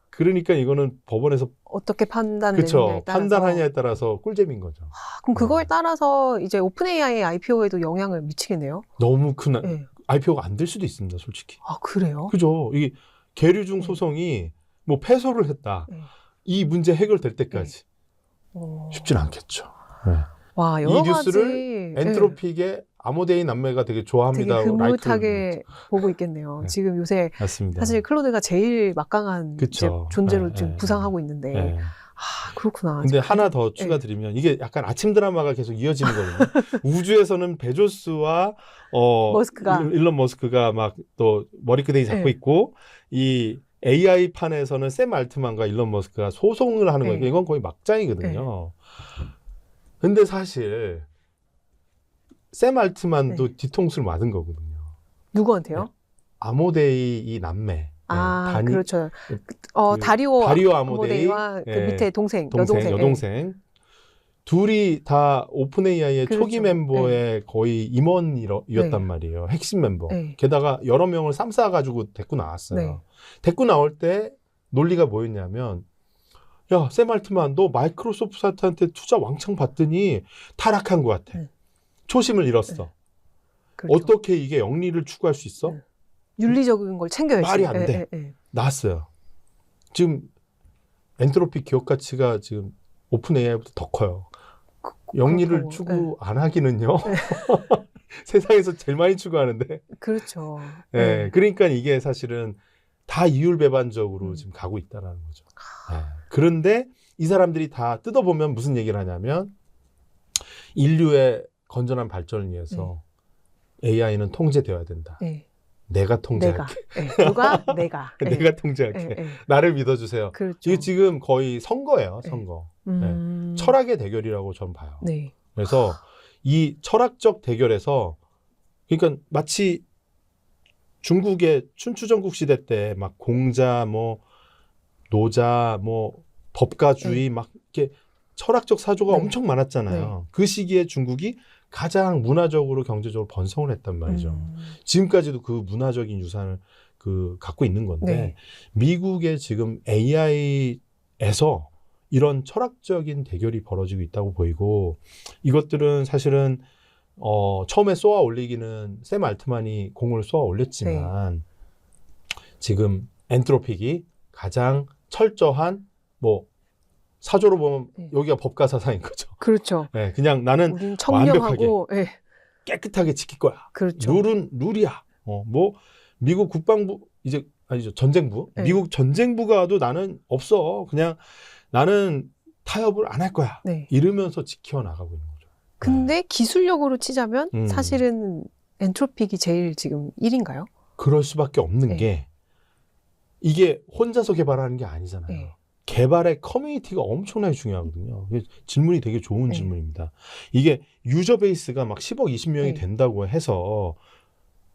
그러니까 이거는 법원에서 어떻게 판단하느냐에 따라서 판단하냐에 따라서 꿀잼인 거죠. 그럼 그거에 따라서 이제 오픈 AI IPO에도 영향을 미치겠네요. 너무 큰 IPO가 안 될 수도 있습니다, 솔직히. 그래요? 그죠. 이게 계류중 소송이 뭐 패소를 했다. 이 문제 해결될 때까지 쉽진 않겠죠. 와, 이 여러 뉴스를 가지 엔트로픽의 아모데이 남매가 되게 좋아합니다. 되게 라이크를 흐뭇하게 보고 있겠네요. 네. 지금 요새 맞습니다. 사실 클로드가 제일 막강한 이제 그쵸. 존재로 네, 지금 네, 부상하고 있는데 네. 그렇구나. 근데 아직 하나 더 추가드리면 이게 약간 아침 드라마가 계속 이어지는 거거든요. 우주에서는 베조스와 머스크가. 일론 머스크가 막 또 머리끄댕이 잡고 네. 있고 이 AI 판에서는 샘 알트만과 일론 머스크가 소송을 하는 거예요. 네. 이건 거의 막장이거든요. 근데 사실 샘 알트만도 뒤통수를 맞은 거거든요. 누구한테요? 아모데이 이 남매. 그렇죠. 그 다리오 아모데이 아모데이와 그 밑에 동생, 여동생. 여동생. 둘이 다 오픈AI의 그렇죠. 초기 멤버의 거의 임원이었단 말이에요. 핵심 멤버. 네. 게다가 여러 명을 쌈싸가지고 데리고 나왔어요. 네. 데리고 나올 때 논리가 뭐였냐면 야, 샘 알트만 너 마이크로소프트한테 투자 왕창 받더니 타락한 것 같아. 초심을 잃었어. 그렇죠. 어떻게 이게 영리를 추구할 수 있어? 윤리적인 걸 챙겨야지. 말이 안 돼. 나왔어요. 지금 엔트로피 기업 가치가 지금 오픈 AI보다 더 커요. 영리를 추구 안 하기는요. 세상에서 제일 많이 추구하는데. 그렇죠. 그러니까 이게 사실은 다 이율배반적으로 지금 가고 있다는 거죠. 그런데 이 사람들이 다 뜯어보면 무슨 얘기를 하냐면 인류의 건전한 발전을 위해서 AI는 통제되어야 된다. 내가 통제할게. 누가? 내가. 내가 통제할게. 나를 믿어주세요. 그렇죠. 이게 지금 거의 선거예요. 선거. 철학의 대결이라고 전 봐요. 그래서 이 철학적 대결에서 그러니까 마치 중국의 춘추전국 시대 때 막 공자, 뭐 노자, 뭐 법가주의 막 이렇게 철학적 사조가 엄청 많았잖아요. 그 시기에 중국이 가장 문화적으로 경제적으로 번성을 했단 말이죠. 지금까지도 그 문화적인 유산을 갖고 있는 건데 미국의 지금 AI에서 이런 철학적인 대결이 벌어지고 있다고 보이고 이것들은 사실은 처음에 쏘아 올리기는 샘 알트만이 공을 쏘아 올렸지만 지금 엔트로픽이 가장 철저한 뭐 사조로 보면 여기가 법가사상인 거죠. 그렇죠. 그냥 나는 우린 청명하고 완벽하게 깨끗하게 지킬 거야. 그렇죠. 룰은 룰이야. 뭐 미국 국방부 이제 아니죠 전쟁부 미국 전쟁부가 와도 나는 없어. 그냥 나는 타협을 안 할 거야. 이러면서 지켜 나가고 있는 거죠. 근데 기술력으로 치자면 사실은 엔트로픽이 제일 지금 1인가요? 그럴 수밖에 없는 게 이게 혼자서 개발하는 게 아니잖아요. 개발의 커뮤니티가 엄청나게 중요하거든요. 질문이 되게 좋은 질문입니다. 이게 유저 베이스가 막 10억, 20명이 된다고 해서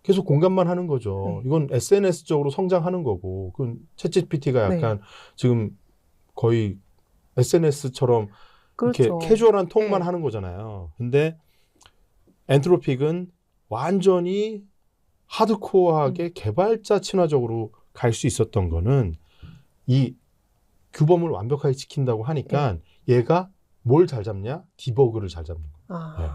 계속 공감만 하는 거죠. 이건 SNS적으로 성장하는 거고, 그건 챗GPT가 약간 지금 거의 SNS처럼 그렇죠. 이렇게 캐주얼한 톡만 하는 거잖아요. 근데 엔트로픽은 완전히 하드코어하게 개발자 친화적으로 갈 수 있었던 거는 이 규범을 완벽하게 지킨다고 하니까 얘가 뭘 잘 잡냐? 디버그를 잘 잡는 거예요.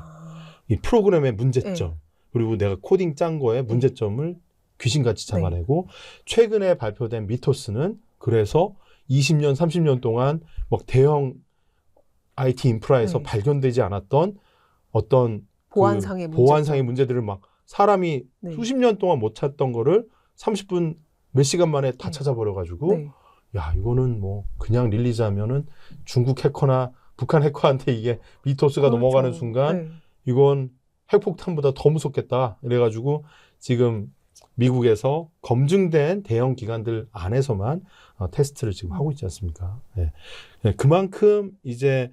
이 프로그램의 문제점 그리고 내가 코딩 짠 거에 문제점을 귀신같이 잡아내고 최근에 발표된 미토스는 그래서 20년, 30년 동안 막 대형 IT 인프라에서 발견되지 않았던 어떤 보안상의 문제들을 막 사람이 수십 년 동안 못 찾던 거를 30분 몇 시간 만에 다 찾아버려가지고 야, 이거는 뭐 그냥 릴리즈하면은 중국 해커나 북한 해커한테 이게 미토스가 넘어가는 순간 이건 핵폭탄보다 더 무섭겠다. 이래가지고 지금 미국에서 검증된 대형 기관들 안에서만 테스트를 지금 하고 있지 않습니까? 그만큼 이제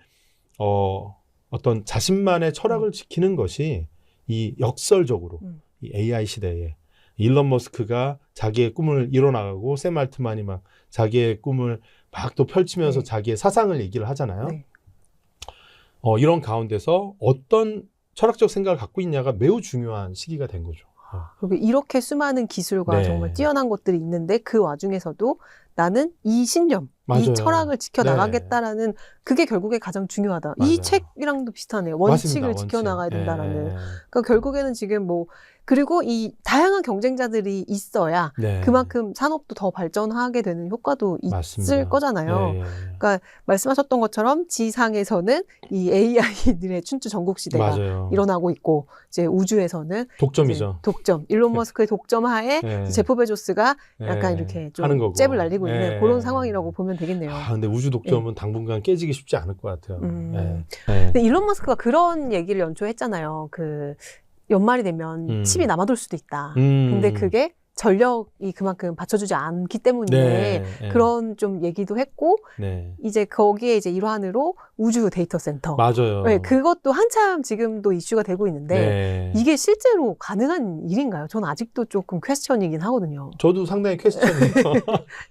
어떤 자신만의 철학을 지키는 것이 이 역설적으로 이 AI 시대에 일론 머스크가 자기의 꿈을 이뤄나가고 샘 알트만이 막 자기의 꿈을 막 또 펼치면서 자기의 사상을 얘기를 하잖아요. 이런 가운데서 어떤 철학적 생각을 갖고 있냐가 매우 중요한 시기가 된 거죠. 이렇게 수많은 기술과 정말 뛰어난 것들이 있는데 그 와중에서도 나는 이 신념, 맞아요. 이 철학을 지켜나가겠다라는 그게 결국에 가장 중요하다. 맞아요. 이 책이랑도 비슷하네요. 원칙을 맞습니다. 지켜나가야 원칙. 된다라는. 예. 그러니까 결국에는 지금 뭐 그리고 이 다양한 경쟁자들이 있어야 네. 그만큼 산업도 더 발전하게 되는 효과도 있을 맞습니다. 거잖아요. 예, 예. 그러니까 말씀하셨던 것처럼 지상에서는 이 AI들의 춘추 전국 시대가 맞아요. 일어나고 있고 이제 우주에서는 독점이죠. 이제 독점, 일론 머스크의 독점하에 예. 제프 베조스가 약간 예. 이렇게 하는 좀 거고. 잽을 날리고 예. 있는 그런 상황이라고 보면 되겠네요. 근데 우주 독점은 당분간 깨지기 쉽지 않을 것 같아요. 예. 예. 근데 일론 머스크가 그런 얘기를 연초했잖아요. 그 연말이 되면 칩이 남아돌 수도 있다. 근데 그게 전력이 그만큼 받쳐주지 않기 때문에 네, 네. 그런 좀 얘기도 했고 네. 이제 거기에 이제 일환으로 우주 데이터 센터. 맞아요. 네, 그것도 한참 지금도 이슈가 되고 있는데 네. 이게 실제로 가능한 일인가요? 저는 아직도 조금 퀘스천이긴 하거든요. 저도 상당히 퀘스천이에요.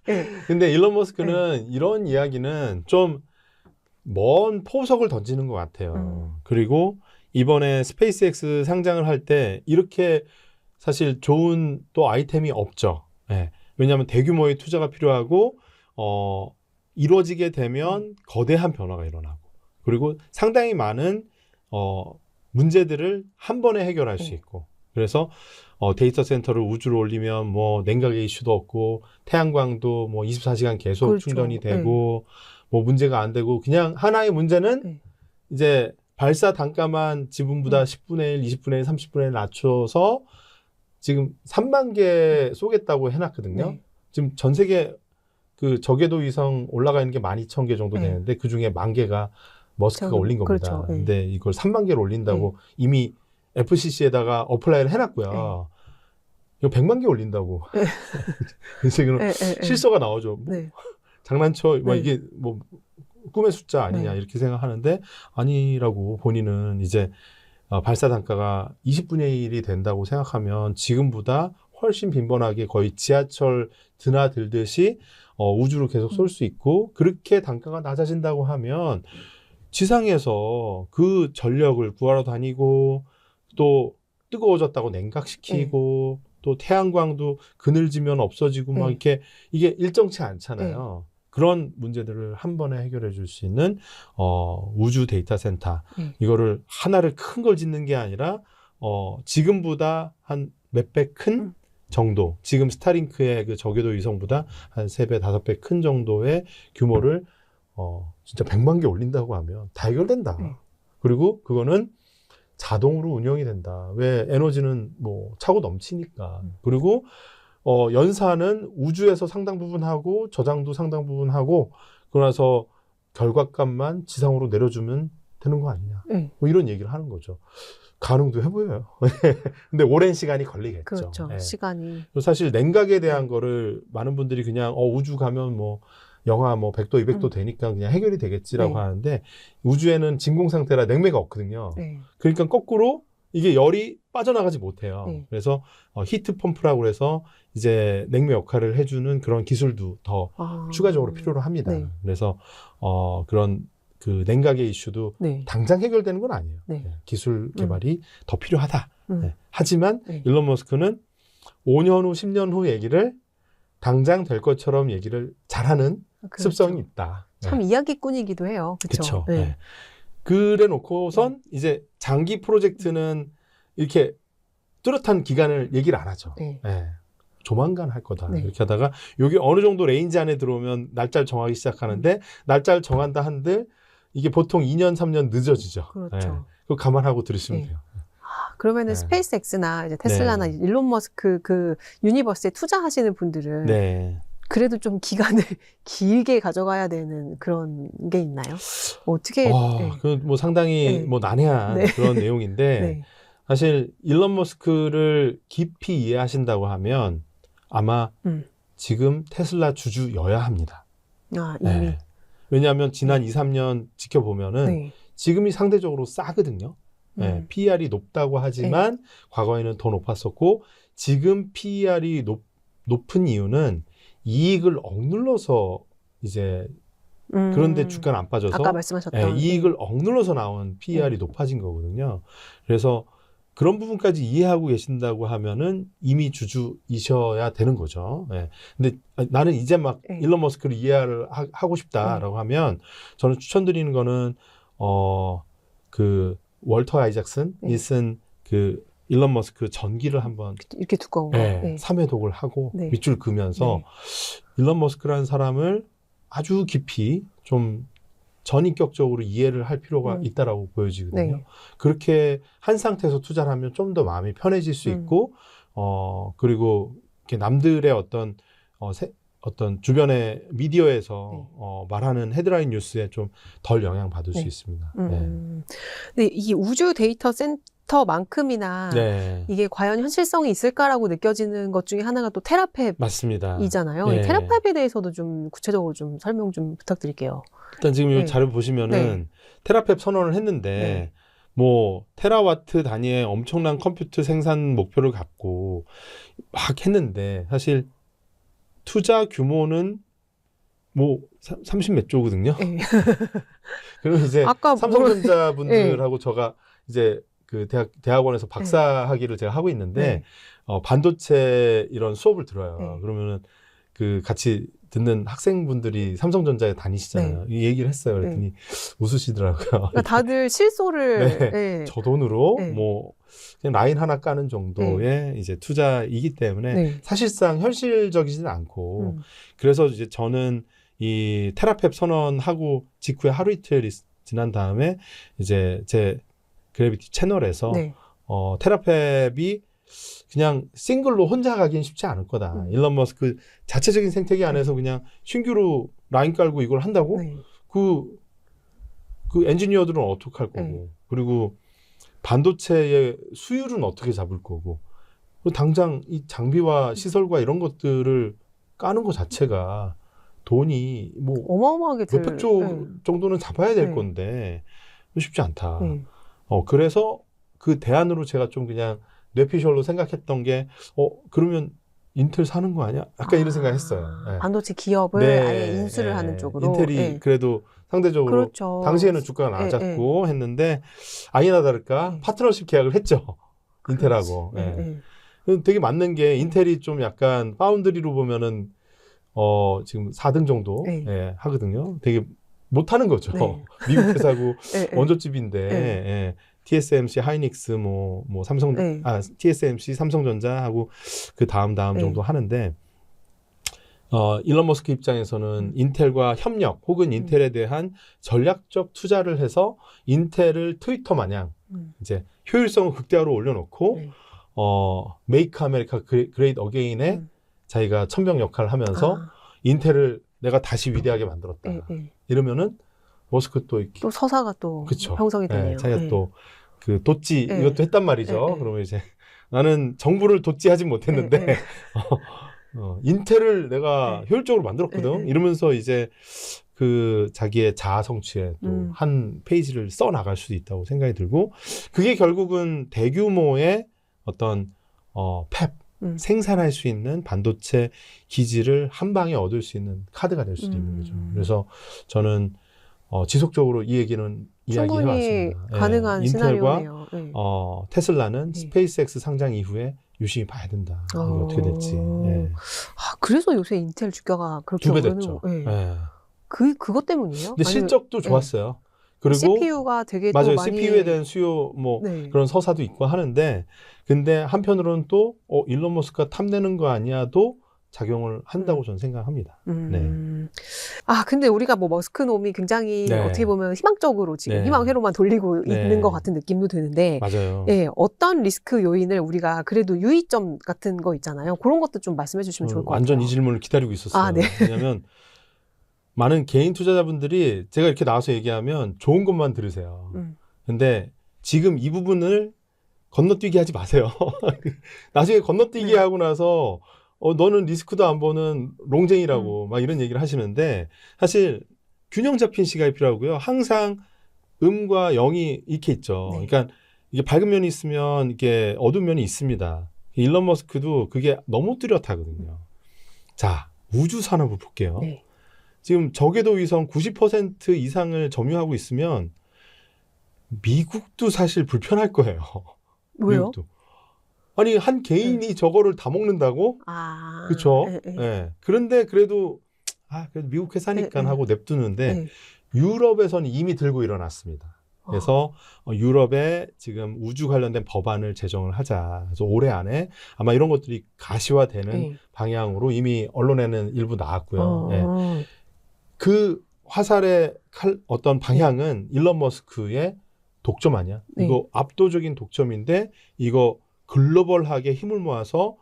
네. 근데 일론 머스크는 이런 이야기는 좀 먼 포석을 던지는 것 같아요. 그리고 이번에 스페이스X 상장을 할 때 이렇게 사실 좋은 또 아이템이 없죠. 네. 왜냐하면 대규모의 투자가 필요하고 이루어지게 되면 거대한 변화가 일어나고 그리고 상당히 많은 문제들을 한 번에 해결할 수 있고 그래서 데이터 센터를 우주로 올리면 뭐 냉각의 이슈도 없고 태양광도 뭐 24시간 계속 그렇죠. 충전이 되고 뭐 문제가 안 되고 그냥 하나의 문제는 이제 발사 단가만 지금보다 10분의 1, 20분의 1, 30분의 1 낮춰서 지금 3만 개 쏘겠다고 해놨거든요. 네. 지금 전 세계 그 저궤도 위성 올라가 있는 게 12,000개 정도 네. 되는데 그 중에 10,000개가 머스크가 올린 겁니다. 그렇죠. 네. 근데 이걸 3만 개를 올린다고 이미 FCC에다가 어플라이를 해놨고요. 이거 100만 개 올린다고. 그래서 이거는 실서가 나오죠. 뭐 장난쳐. 뭐 이게 뭐 꿈의 숫자 아니냐 이렇게 생각하는데 아니라고 본인은 이제 발사 단가가 20분의 1이 된다고 생각하면 지금보다 훨씬 빈번하게 거의 지하철 드나들듯이 우주로 계속 쏠 수 있고 그렇게 단가가 낮아진다고 하면 지상에서 그 전력을 구하러 다니고 또 뜨거워졌다고 냉각시키고 또 태양광도 그늘지면 없어지고 막 이렇게 이게 일정치 않잖아요. 그런 문제들을 한 번에 해결해 줄 수 있는 우주 데이터 센터 이거를 하나를 큰 걸 짓는 게 아니라 지금보다 한 몇배 큰 정도 지금 스타링크의 그 저궤도 위성보다 한 3배, 5배 큰 정도의 규모를 진짜 100만 개 올린다고 하면 다 해결된다. 그리고 그거는 자동으로 운영이 된다. 왜 에너지는 뭐 차고 넘치니까. 그리고 연사는 우주에서 상당 부분 하고 저장도 상당 부분 하고 그러나서 결과값만 지상으로 내려주면 되는 거 아니냐. 뭐 이런 얘기를 하는 거죠. 가능도 해보여요. 근데 오랜 시간이 걸리겠죠. 그렇죠. 시간이. 사실 냉각에 대한 거를 많은 분들이 그냥 우주 가면 뭐 영하 뭐 100도, 200도 되니까 그냥 해결이 되겠지라고 하는데 우주에는 진공 상태라 냉매가 없거든요. 그러니까 거꾸로 이게 열이 빠져나가지 못해요. 그래서 히트 펌프라고 해서 이제 냉매 역할을 해주는 그런 기술도 더 추가적으로 필요로 합니다. 그래서 그런 그 냉각의 이슈도 당장 해결되는 건 아니에요. 기술 개발이 더 필요하다. 하지만 일론 머스크는 5년 후, 10년 후 얘기를 당장 될 것처럼 얘기를 잘하는 습성이 있다. 참 이야기꾼이기도 해요. 그렇죠. 그래 놓고선 이제 장기 프로젝트는 이렇게 뚜렷한 기간을 얘기를 안 하죠. 조만간 할 거다. 이렇게 하다가 여기 어느 정도 레인지 안에 들어오면 날짜를 정하기 시작하는데 날짜를 정한다 한들 이게 보통 2년, 3년 늦어지죠. 그렇죠. 그거 감안하고 들으시면 돼요. 그러면은 스페이스X나 이제 테슬라나 일론 머스크 그 유니버스에 투자하시는 분들은 그래도 좀 기간을 길게 가져가야 되는 그런 게 있나요? 어떻게? 그 뭐 상당히 뭐 난해한 그런 내용인데 사실 일론 머스크를 깊이 이해하신다고 하면 아마 지금 테슬라 주주여야 합니다. 이미. 왜냐하면 지난 2, 3년 지켜보면은 지금이 상대적으로 싸거든요. PER이 높다고 하지만 과거에는 더 높았었고 지금 PER이 높은 이유는 이익을 억눌러서 이제 그런데 주가는 안 빠져서 아까 말씀하셨던 이익을 억눌러서 나온 PER이 높아진 거거든요. 그래서 그런 부분까지 이해하고 계신다고 하면은 이미 주주이셔야 되는 거죠. 예. 근데 나는 이제 막 네. 일론 머스크를 이해를 하고 싶다라고 하면 저는 추천드리는 거는 그 월터 아이작슨이 쓴 그 일론 머스크 전기를 한번 이렇게 두꺼운 거. 네, 3회 독을 하고 네. 밑줄 그으면서 일론 머스크라는 사람을 아주 깊이 좀 전인격적으로 이해를 할 필요가 있다라고 보여지거든요. 네. 그렇게 한 상태에서 투자를 하면 좀 더 마음이 편해질 수 있고, 그리고 이렇게 남들의 어떤 주변의 미디어에서 말하는 헤드라인 뉴스에 좀 덜 영향받을 수 있습니다. 근데 이 우주 데이터 센터만큼이나 이게 과연 현실성이 있을까라고 느껴지는 것 중에 하나가 또 테라팹이잖아요. 맞습니다. 이 테라팹에 대해서도 좀 구체적으로 좀 설명 좀 부탁드릴게요. 일단 지금 이 자료 보시면은 테라팹 선언을 했는데 뭐 테라와트 단위의 엄청난 컴퓨터 생산 목표를 갖고 막 했는데 사실 투자 규모는 뭐 30몇 조거든요. 그러면 이제 삼성전자 분들하고 제가 이제 그 대학원에서 박사학위를 제가 하고 있는데 반도체 이런 수업을 들어요. 그러면은 그 같이 듣는 학생분들이 삼성전자에 다니시잖아요. 이 얘기를 했어요. 그랬더니 웃으시더라고요. 그러니까 다들 실소를 저 돈으로 뭐 그냥 라인 하나 까는 정도의 이제 투자이기 때문에 사실상 현실적이지는 않고 그래서 이제 저는 이 테라팹 선언하고 직후에 하루 이틀 지난 다음에 이제 제 그래비티 채널에서 테라팹이 그냥 싱글로 혼자 가긴 쉽지 않을 거다. 일론 머스크 자체적인 생태계 안에서 그냥 신규로 라인 깔고 이걸 한다고? 그 엔지니어들은 어떻게 할 거고. 그리고 반도체의 수율은 어떻게 잡을 거고. 그리고 당장 이 장비와 시설과 이런 것들을 까는 것 자체가 돈이 뭐 어마어마하게 몇백 조 정도는 잡아야 될 건데 쉽지 않다. 그래서 그 대안으로 제가 좀 그냥 뇌피셜로 생각했던 게 그러면 인텔 사는 거 아니야? 약간 이런 생각했어요. 반도체 기업을 아예 인수를 하는 쪽으로. 인텔이 그래도 상대적으로 당시에는 주가가 낮았고 했는데 아니나 다를까 파트너십 계약을 했죠. 인텔하고. 되게 맞는 게 인텔이 좀 약간 파운드리로 보면은 지금 4등 정도 하거든요. 되게 못하는 거죠. 미국 회사고 원조집인데 TSMC, 하이닉스, 뭐 삼성, TSMC, 삼성전자하고 그 다음 정도 하는데, 일론 머스크 입장에서는 인텔과 협력 혹은 인텔에 대한 전략적 투자를 해서 인텔을 트위터 마냥 이제 효율성을 극대화로 올려놓고, 메이크 아메리카 그레이트 어게인에 자기가 천병 역할을 하면서 인텔을 내가 다시 위대하게 만들었다. 이러면은 머스크 또 서사가 또 형성이 되네요. 자기가 또 그 도찌 이것도 했단 말이죠. 그러면 이제 나는 정부를 도찌하진 못했는데 인텔을 내가 효율적으로 만들었거든. 이러면서 이제 그 자기의 자아 성취에 또 한 페이지를 써 나갈 수도 있다고 생각이 들고 그게 결국은 대규모의 어떤 팹 생산할 수 있는 반도체 기지를 한 방에 얻을 수 있는 카드가 될 수도 있는 거죠. 그래서 저는 지속적으로 이 얘기는 충분히 가능한 시나리오네요. 테슬라는 스페이스X 상장 이후에 유심히 봐야 된다. 이게 어떻게 될지. 그래서 요새 인텔 주가가 그렇게 2배 됐죠. 그것 때문이에요? 근데 실적도 좋았어요. 그리고 CPU가 되게 맞아요. 많이 CPU에 대한 수요 그런 서사도 있고 하는데 근데 한편으로는 또 일론 머스크가 탐내는 거 아니야도 작용을 한다고 저는 생각합니다. 근데 우리가 뭐 머스크놈이 굉장히 어떻게 보면 희망적으로 지금 희망회로만 돌리고 있는 것 같은 느낌도 드는데 맞아요. 어떤 리스크 요인을 우리가 그래도 유의점 같은 거 있잖아요. 그런 것도 좀 말씀해 주시면 좋을 것 같아요. 완전 이 질문을 기다리고 있었어요. 왜냐하면 많은 개인 투자자분들이 제가 이렇게 나와서 얘기하면 좋은 것만 들으세요. 근데 지금 이 부분을 건너뛰기 하지 마세요. 나중에 건너뛰기 하고 나서 너는 리스크도 안 보는 롱쟁이라고 막 이런 얘기를 하시는데 사실 균형 잡힌 시각이 필요하고요. 항상 음과 영이 이렇게 있죠. 그러니까 이게 밝은 면이 있으면 이게 어두운 면이 있습니다. 일론 머스크도 그게 너무 뚜렷하거든요. 자, 우주 산업을 볼게요. 지금 저궤도 위성 90% 이상을 점유하고 있으면 미국도 사실 불편할 거예요. 왜요? 미국도. 아니 한 개인이 저거를 다 먹는다고? 아, 그렇죠. 예, 예. 예. 그런데 그래도 그래도 미국 회사니까 예, 예. 하고 냅두는데 예. 유럽에서는 이미 들고 일어났습니다. 그래서 유럽에 지금 우주 관련된 법안을 제정을 하자. 그래서 올해 안에 아마 이런 것들이 가시화되는 예. 방향으로 이미 언론에는 일부 나왔고요. 예. 어. 그 화살의 어떤 방향은 일론 머스크의 독점 아니야? 네. 이거 압도적인 독점인데 이거 글로벌하게 힘을 모아서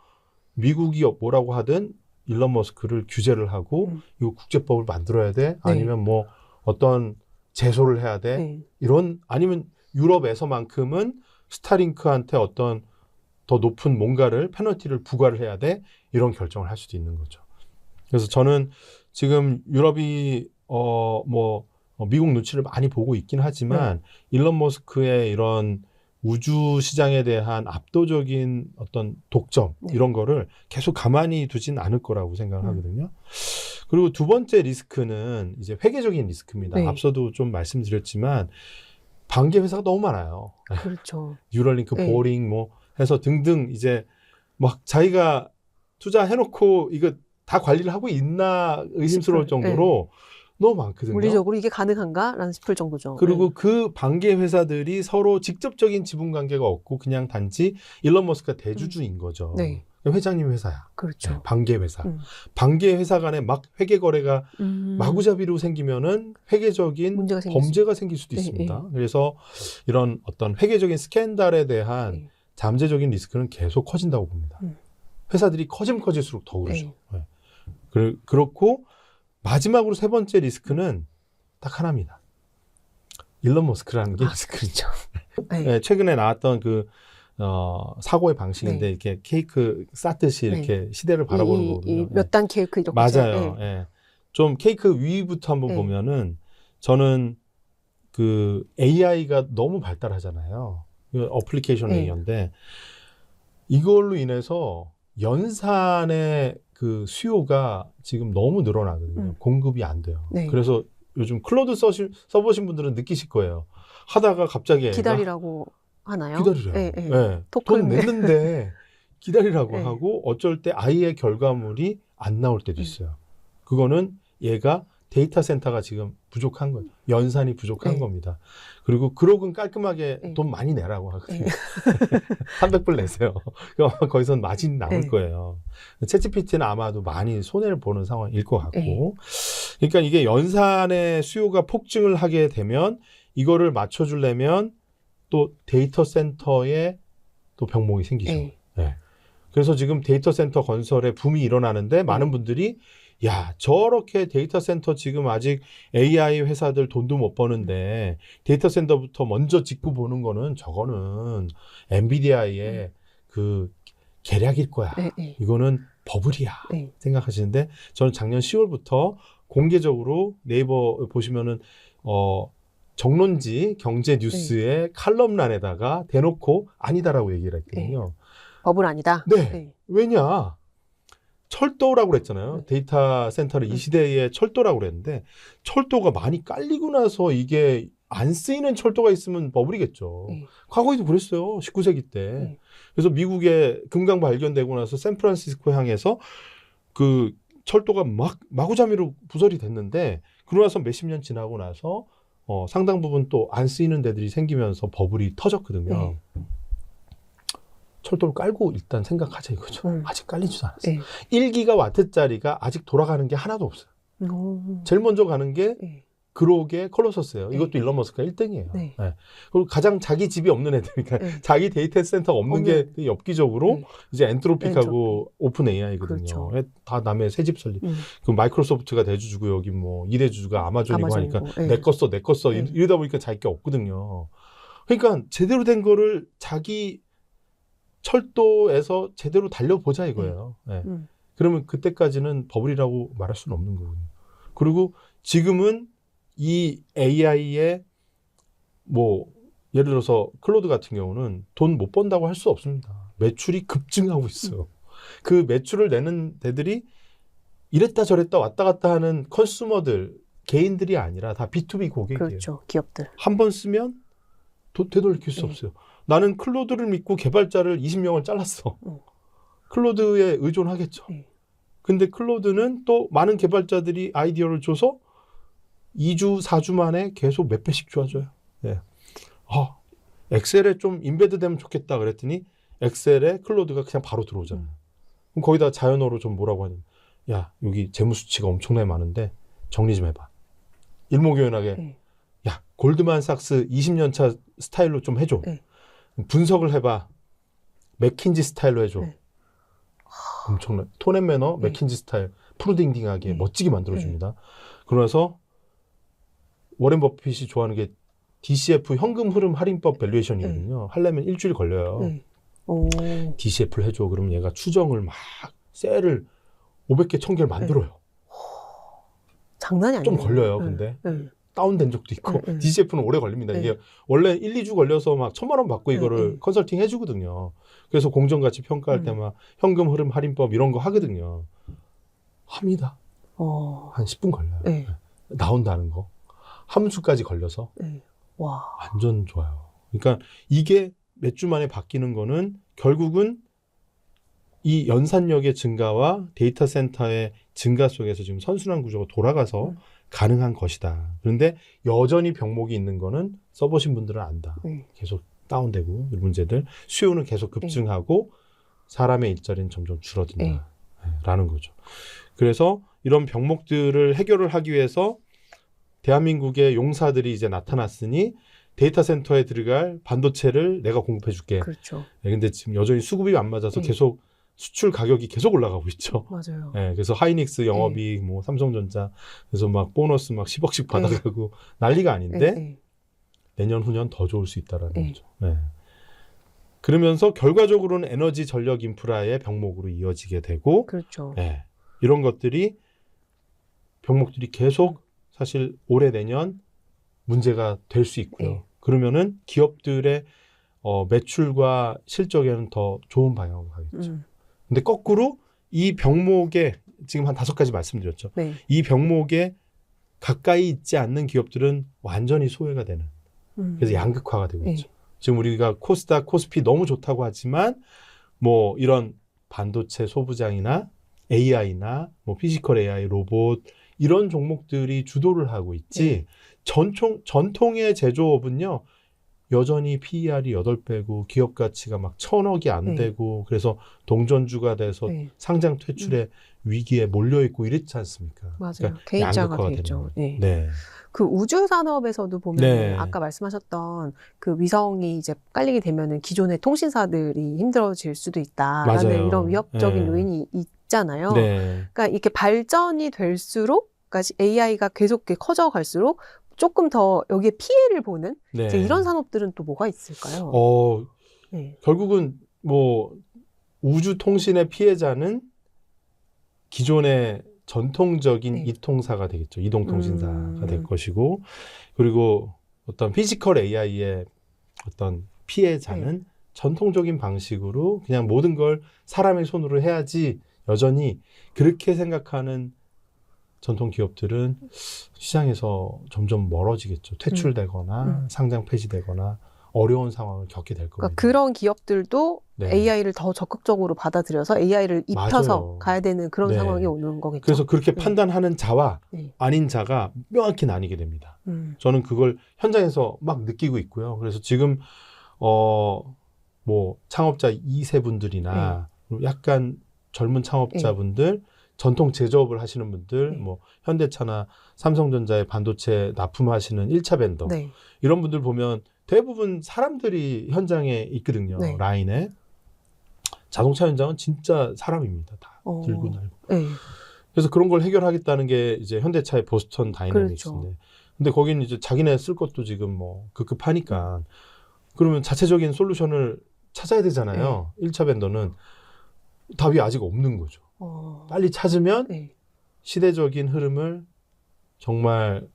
미국이 뭐라고 하든 일론 머스크를 규제를 하고 이거 국제법을 만들어야 돼? 아니면 뭐 어떤 제소를 해야 돼? 네. 이런 아니면 유럽에서만큼은 스타링크한테 어떤 더 높은 뭔가를 페널티를 부과를 해야 돼? 이런 결정을 할 수도 있는 거죠. 그래서 저는 지금 유럽이 미국 눈치를 많이 보고 있긴 하지만 일론 머스크의 이런 우주 시장에 대한 압도적인 어떤 독점 이런 거를 계속 가만히 두진 않을 거라고 생각을 하거든요. 그리고 두 번째 리스크는 이제 회계적인 리스크입니다. 네. 앞서도 좀 말씀드렸지만 반개 회사가 너무 많아요. 그렇죠. 뉴럴링크, 보링 뭐 해서 등등 이제 막 자기가 투자해놓고 이거 다 관리를 하고 있나 의심스러울 정도로 너무 많거든요. 물리적으로 이게 가능한가라는 싶을 정도죠. 그리고 그 반개 회사들이 서로 직접적인 지분 관계가 없고 그냥 단지 일론 머스크가 대주주인 거죠. 네. 회장님 회사야. 그렇죠. 네, 반개 회사. 반개 회사 간에 막 회계 거래가 마구잡이로 생기면은 회계적인 범죄가 생길 수도 있습니다. 그래서 이런 어떤 회계적인 스캔들에 대한 잠재적인 리스크는 계속 커진다고 봅니다. 회사들이 커지면 커질수록 더 그러죠. 네. 그렇고 마지막으로 세 번째 리스크는 딱 하나입니다. 일론 머스크라는 게 리스크죠. 네, 최근에 나왔던 그 사고의 방식인데 이렇게 케이크 쌓듯이 이렇게 시대를 바라보는 거거든요. 몇 단 케이크 이렇게. 맞아요. 예. 좀 케이크 위부터 한번 보면은 저는 그 AI가 너무 발달하잖아요. 어플리케이션 AI인데 이걸로 인해서 연산의 그 수요가 지금 너무 늘어나거든요. 공급이 안 돼요. 그래서 요즘 클로드 써보신 분들은 느끼실 거예요. 하다가 갑자기 기다리라고 하나요? 기다리래요. 네. 돈 냈는데 기다리라고 하고 어쩔 때 아이의 결과물이 안 나올 때도 있어요. 그거는 얘가 데이터 센터가 지금 부족한 거예요. 연산이 부족한 겁니다. 그리고 그러고는 깔끔하게 돈 많이 내라고 하거든요. 300불 내세요. 그럼 거기서는 마진이 남을 거예요. 챗GPT는 아마도 많이 손해를 보는 상황일 것 같고. 그러니까 이게 연산의 수요가 폭증을 하게 되면 이거를 맞춰주려면 또 데이터 센터에 또 병목이 생기죠. 네. 그래서 지금 데이터 센터 건설에 붐이 일어나는데 많은 분들이 야, 저렇게 데이터 센터 지금 아직 AI 회사들 돈도 못 버는데 데이터 센터부터 먼저 짓고 보는 거는 저거는 엔비디아의 그 계략일 거야. 이거는 버블이야. 생각하시는데 저는 작년 10월부터 공개적으로 네이버 보시면은 정론지 경제 뉴스의 칼럼란에다가 대놓고 아니다라고 얘기를 했거든요. 버블 아니다. 네. 왜냐? 철도라고 그랬잖아요. 데이터 센터를 이 시대의 철도라고 그랬는데 철도가 많이 깔리고 나서 이게 안 쓰이는 철도가 있으면 버블이겠죠. 과거에도 그랬어요. 19세기 때. 그래서 미국에 금강 발견되고 나서 샌프란시스코 향해서 그 철도가 마구잡이로 부설이 됐는데 그러고 나서 몇십 년 지나고 나서 상당 부분 또 안 쓰이는 데들이 생기면서 버블이 터졌거든요. 철도를 깔고 일단 생각하자 이거죠. 아직 깔리지도 않았어요. 1기가와트짜리가 아직 돌아가는 게 하나도 없어요. 제일 먼저 가는 게 그로게 컬로서스예요. 이것도 일론 머스크가 1등이에요. 그리고 가장 자기 집이 없는 애들, 그러니까 자기 데이터 센터가 없는 게 엽기적으로 이제 엔트로픽하고 오픈 AI거든요. 그렇죠. 다 남의 새 집 설립. 그 마이크로소프트가 대주주고 여기 뭐 2대주주가 아마존이고 하니까 내 거 써, 내 거 써. 이러다 보니까 자기 게 없거든요. 그러니까 제대로 된 거를 자기 철도에서 제대로 달려보자 이거예요. 그러면 그때까지는 버블이라고 말할 수는 없는 거거든요. 그리고 지금은 이 AI의 뭐 예를 들어서 클로드 같은 경우는 돈 못 번다고 할 수 없습니다. 매출이 급증하고 있어요. 그 매출을 내는 데들이 이랬다 저랬다 왔다 갔다 하는 컨슈머들, 개인들이 아니라 다 B2B 고객이에요. 그렇죠. 기업들. 한 번 쓰면 되돌릴 수 없어요. 나는 클로드를 믿고 개발자를 20명을 잘랐어. 클로드에 의존하겠죠. 근데 클로드는 또 많은 개발자들이 아이디어를 줘서 2주, 4주 만에 계속 몇 배씩 좋아져요. 예. 엑셀에 좀 인베드 되면 좋겠다 그랬더니 엑셀에 클로드가 그냥 바로 들어오잖아요. 그럼 거기다 자연어로 좀 뭐라고 하냐면 야, 여기 재무수치가 엄청나게 많은데 정리 좀 해봐. 일목요연하게 야, 골드만삭스 20년 차 스타일로 좀 해줘. 분석을 해봐. 맥킨지 스타일로 해줘. 엄청나. 톤 앤 매너, 맥킨지 스타일, 푸르딩딩하게 멋지게 만들어줍니다. 그래서 워렌 버핏이 좋아하는 게 DCF 현금 흐름 할인법 밸류에이션이거든요. 하려면 일주일 걸려요. DCF를 해줘. 그러면 얘가 추정을 막 셀을 500개, 1000개를 만들어요. 장난이 아니에요. 좀 걸려요. 근데 다운된 적도 있고 DCF는 오래 걸립니다. 이게 원래 1, 2주 걸려서 막 1000만 원 받고 이거를 컨설팅 해주거든요. 그래서 공정가치 평가할 때 막 현금 흐름 할인법 이런 거 하거든요. 합니다. 한 10분 걸려요. 나온다는 거. 함수까지 걸려서 와. 완전 좋아요. 그러니까 이게 몇 주 만에 바뀌는 거는 결국은 이 연산력의 증가와 데이터 센터의 증가 속에서 지금 선순환 구조가 돌아가서 가능한 것이다. 그런데 여전히 병목이 있는 거는 써보신 분들은 안다. 계속 다운되고 이런 문제들. 수요는 계속 급증하고 사람의 일자리는 점점 줄어든다. 라는 거죠. 그래서 이런 병목들을 해결을 하기 위해서 대한민국의 용사들이 이제 나타났으니 데이터 센터에 들어갈 반도체를 내가 공급해 줄게. 그렇죠. 근데 지금 여전히 수급이 안 맞아서 계속 수출 가격이 계속 올라가고 있죠. 맞아요. 그래서 하이닉스 영업이익, 뭐 삼성전자, 그래서 막 보너스 막 10억씩 받아가고 난리가 아닌데 내년 후년 더 좋을 수 있다라는 거죠. 그러면서 결과적으로는 에너지 전력 인프라의 병목으로 이어지게 되고, 그렇죠. 이런 것들이 병목들이 계속 사실 올해 내년 문제가 될 수 있고요. 그러면은 기업들의 매출과 실적에는 더 좋은 방향으로 가겠죠. 근데 거꾸로 이 병목에 지금 한 5가지 말씀드렸죠. 이 병목에 가까이 있지 않는 기업들은 완전히 소외가 되는. 그래서 양극화가 되고 있죠. 지금 우리가 코스닥, 코스피 너무 좋다고 하지만 뭐 이런 반도체 소부장이나 AI나 뭐 피지컬 AI, 로봇 이런 종목들이 주도를 하고 있지. 전통의 제조업은요. 여전히 PER이 8배고 기업 가치가 막 1000억이 안 되고 그래서 동전주가 돼서 상장 퇴출의 위기에 몰려 있고 이랬지 않습니까? 맞아요. 그러니까 개인자가 되죠. 네. 그 우주 산업에서도 보면 아까 말씀하셨던 그 위성이 이제 깔리게 되면은 기존의 통신사들이 힘들어질 수도 있다라는 맞아요. 이런 위협적인 요인이 있잖아요. 그러니까 이렇게 발전이 될수록, 그러니까 AI가 계속 커져갈수록 조금 더 여기에 피해를 보는 이제 이런 산업들은 또 뭐가 있을까요? 결국은 뭐 우주 통신의 피해자는 기존의 전통적인 이통사가 되겠죠. 이동통신사가 될 것이고, 그리고 어떤 피지컬 AI의 어떤 피해자는 전통적인 방식으로 그냥 모든 걸 사람의 손으로 해야지 여전히 그렇게 생각하는 전통 기업들은 시장에서 점점 멀어지겠죠. 퇴출되거나 상장 폐지되거나 어려운 상황을 겪게 될 겁니다. 그러니까 그런 기업들도 AI를 더 적극적으로 받아들여서 AI를 입혀서 가야 되는 그런 상황이 오는 거겠죠. 그래서 그렇게 판단하는 자와 아닌 자가 명확히 나뉘게 됩니다. 저는 그걸 현장에서 막 느끼고 있고요. 그래서 지금 뭐 창업자 2세 분들이나 약간 젊은 창업자분들 전통 제조업을 하시는 분들, 뭐 현대차나 삼성전자의 반도체 납품하시는 1차 벤더 이런 분들 보면 대부분 사람들이 현장에 있거든요. 라인에. 자동차 현장은 진짜 사람입니다. 다 들고 날고. 그래서 그런 걸 해결하겠다는 게 이제 현대차의 보스턴 다이내믹스인데. 근데 거기는 이제 자기네 쓸 것도 지금 뭐 급급하니까 그러면 자체적인 솔루션을 찾아야 되잖아요. 1차 벤더는 답이 아직 없는 거죠. 빨리 찾으면 시대적인 흐름을 정말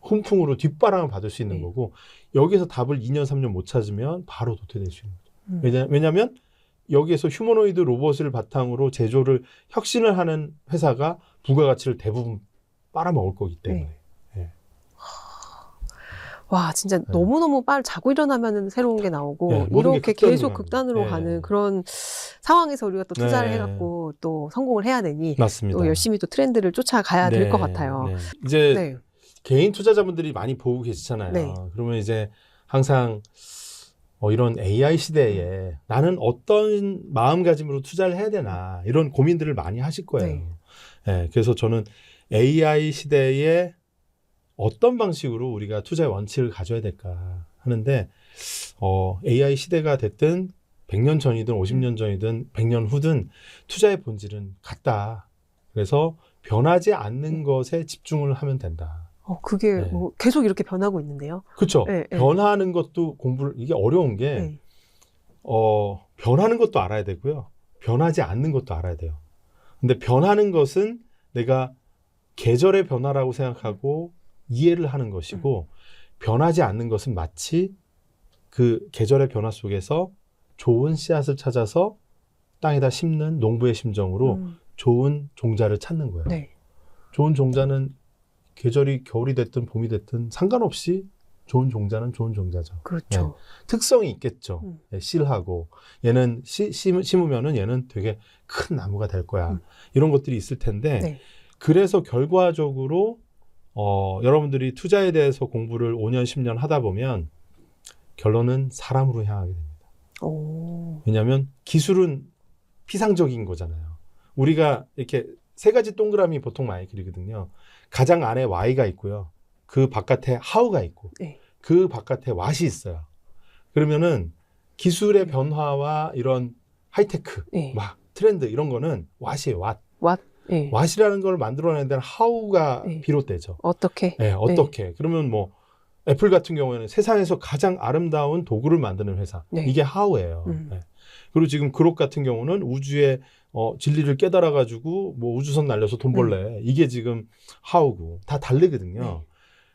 훈풍으로 뒷바람을 받을 수 있는 거고, 여기서 답을 2년, 3년 못 찾으면 바로 도태될 수 있는 거죠. 왜냐하면 여기에서 휴머노이드 로봇을 바탕으로 제조를 혁신을 하는 회사가 부가가치를 대부분 빨아먹을 거기 때문에. 와, 진짜 네. 너무너무 자고 일어나면 새로운 게 나오고, 네, 모든 게 이렇게 극단으로 계속 가는 극단으로 네. 가는 그런 상황에서 우리가 또 투자를 네. 해갖고 또 성공을 해야 되니, 맞습니다. 또 열심히 또 트렌드를 쫓아가야 될 것 같아요. 네. 이제 네. 개인 투자자분들이 많이 보고 계시잖아요. 네. 그러면 이제 항상 이런 AI 시대에 나는 어떤 마음가짐으로 투자를 해야 되나 이런 고민들을 많이 하실 거예요. 네. 네, 그래서 저는 AI 시대에 어떤 방식으로 우리가 투자의 원칙을 가져야 될까 하는데 AI 시대가 됐든 100년 전이든 50년 전이든 100년 후든 투자의 본질은 같다. 그래서 변하지 않는 것에 집중을 하면 된다. 그게 네. 뭐 계속 이렇게 변하고 있는데요. 그렇죠. 네, 네. 변하는 것도 이게 어려운 게 네. 변하는 것도 알아야 되고요. 변하지 않는 것도 알아야 돼요. 근데 변하는 것은 내가 계절의 변화라고 생각하고 이해를 하는 것이고 변하지 않는 것은 마치 그 계절의 변화 속에서 좋은 씨앗을 찾아서 땅에다 심는 농부의 심정으로 좋은 종자를 찾는 거예요. 네. 좋은 종자는 계절이 겨울이 됐든 봄이 됐든 상관없이 좋은 종자는 좋은 종자죠. 그렇죠. 네. 특성이 있겠죠. 네, 실하고 얘는 심으면은 얘는 되게 큰 나무가 될 거야. 이런 것들이 있을 텐데 네. 그래서 결과적으로 여러분들이 투자에 대해서 공부를 5년, 10년 하다 보면 결론은 사람으로 향하게 됩니다. 왜냐하면 기술은 피상적인 거잖아요. 우리가 이렇게 세 가지 동그라미 보통 많이 그리거든요. 가장 안에 Y가 있고요. 그 바깥에 How가 있고 네. 그 바깥에 What이 있어요. 그러면은 기술의 변화와 이런 하이테크, 네. 막 트렌드 이런 거는 What이에요. What. 네. What이라는 걸 만들어내는 데는 How가 네. 비롯되죠. 어떻게? 네, 어떻게. 그러면 뭐 애플 같은 경우에는 세상에서 가장 아름다운 도구를 만드는 회사. 네. 이게 How예요. 네. 그리고 지금 그룹 같은 경우는 우주의 진리를 깨달아가지고 뭐 우주선 날려서 돈 벌래. 이게 지금 How고 다 다르거든요. 네.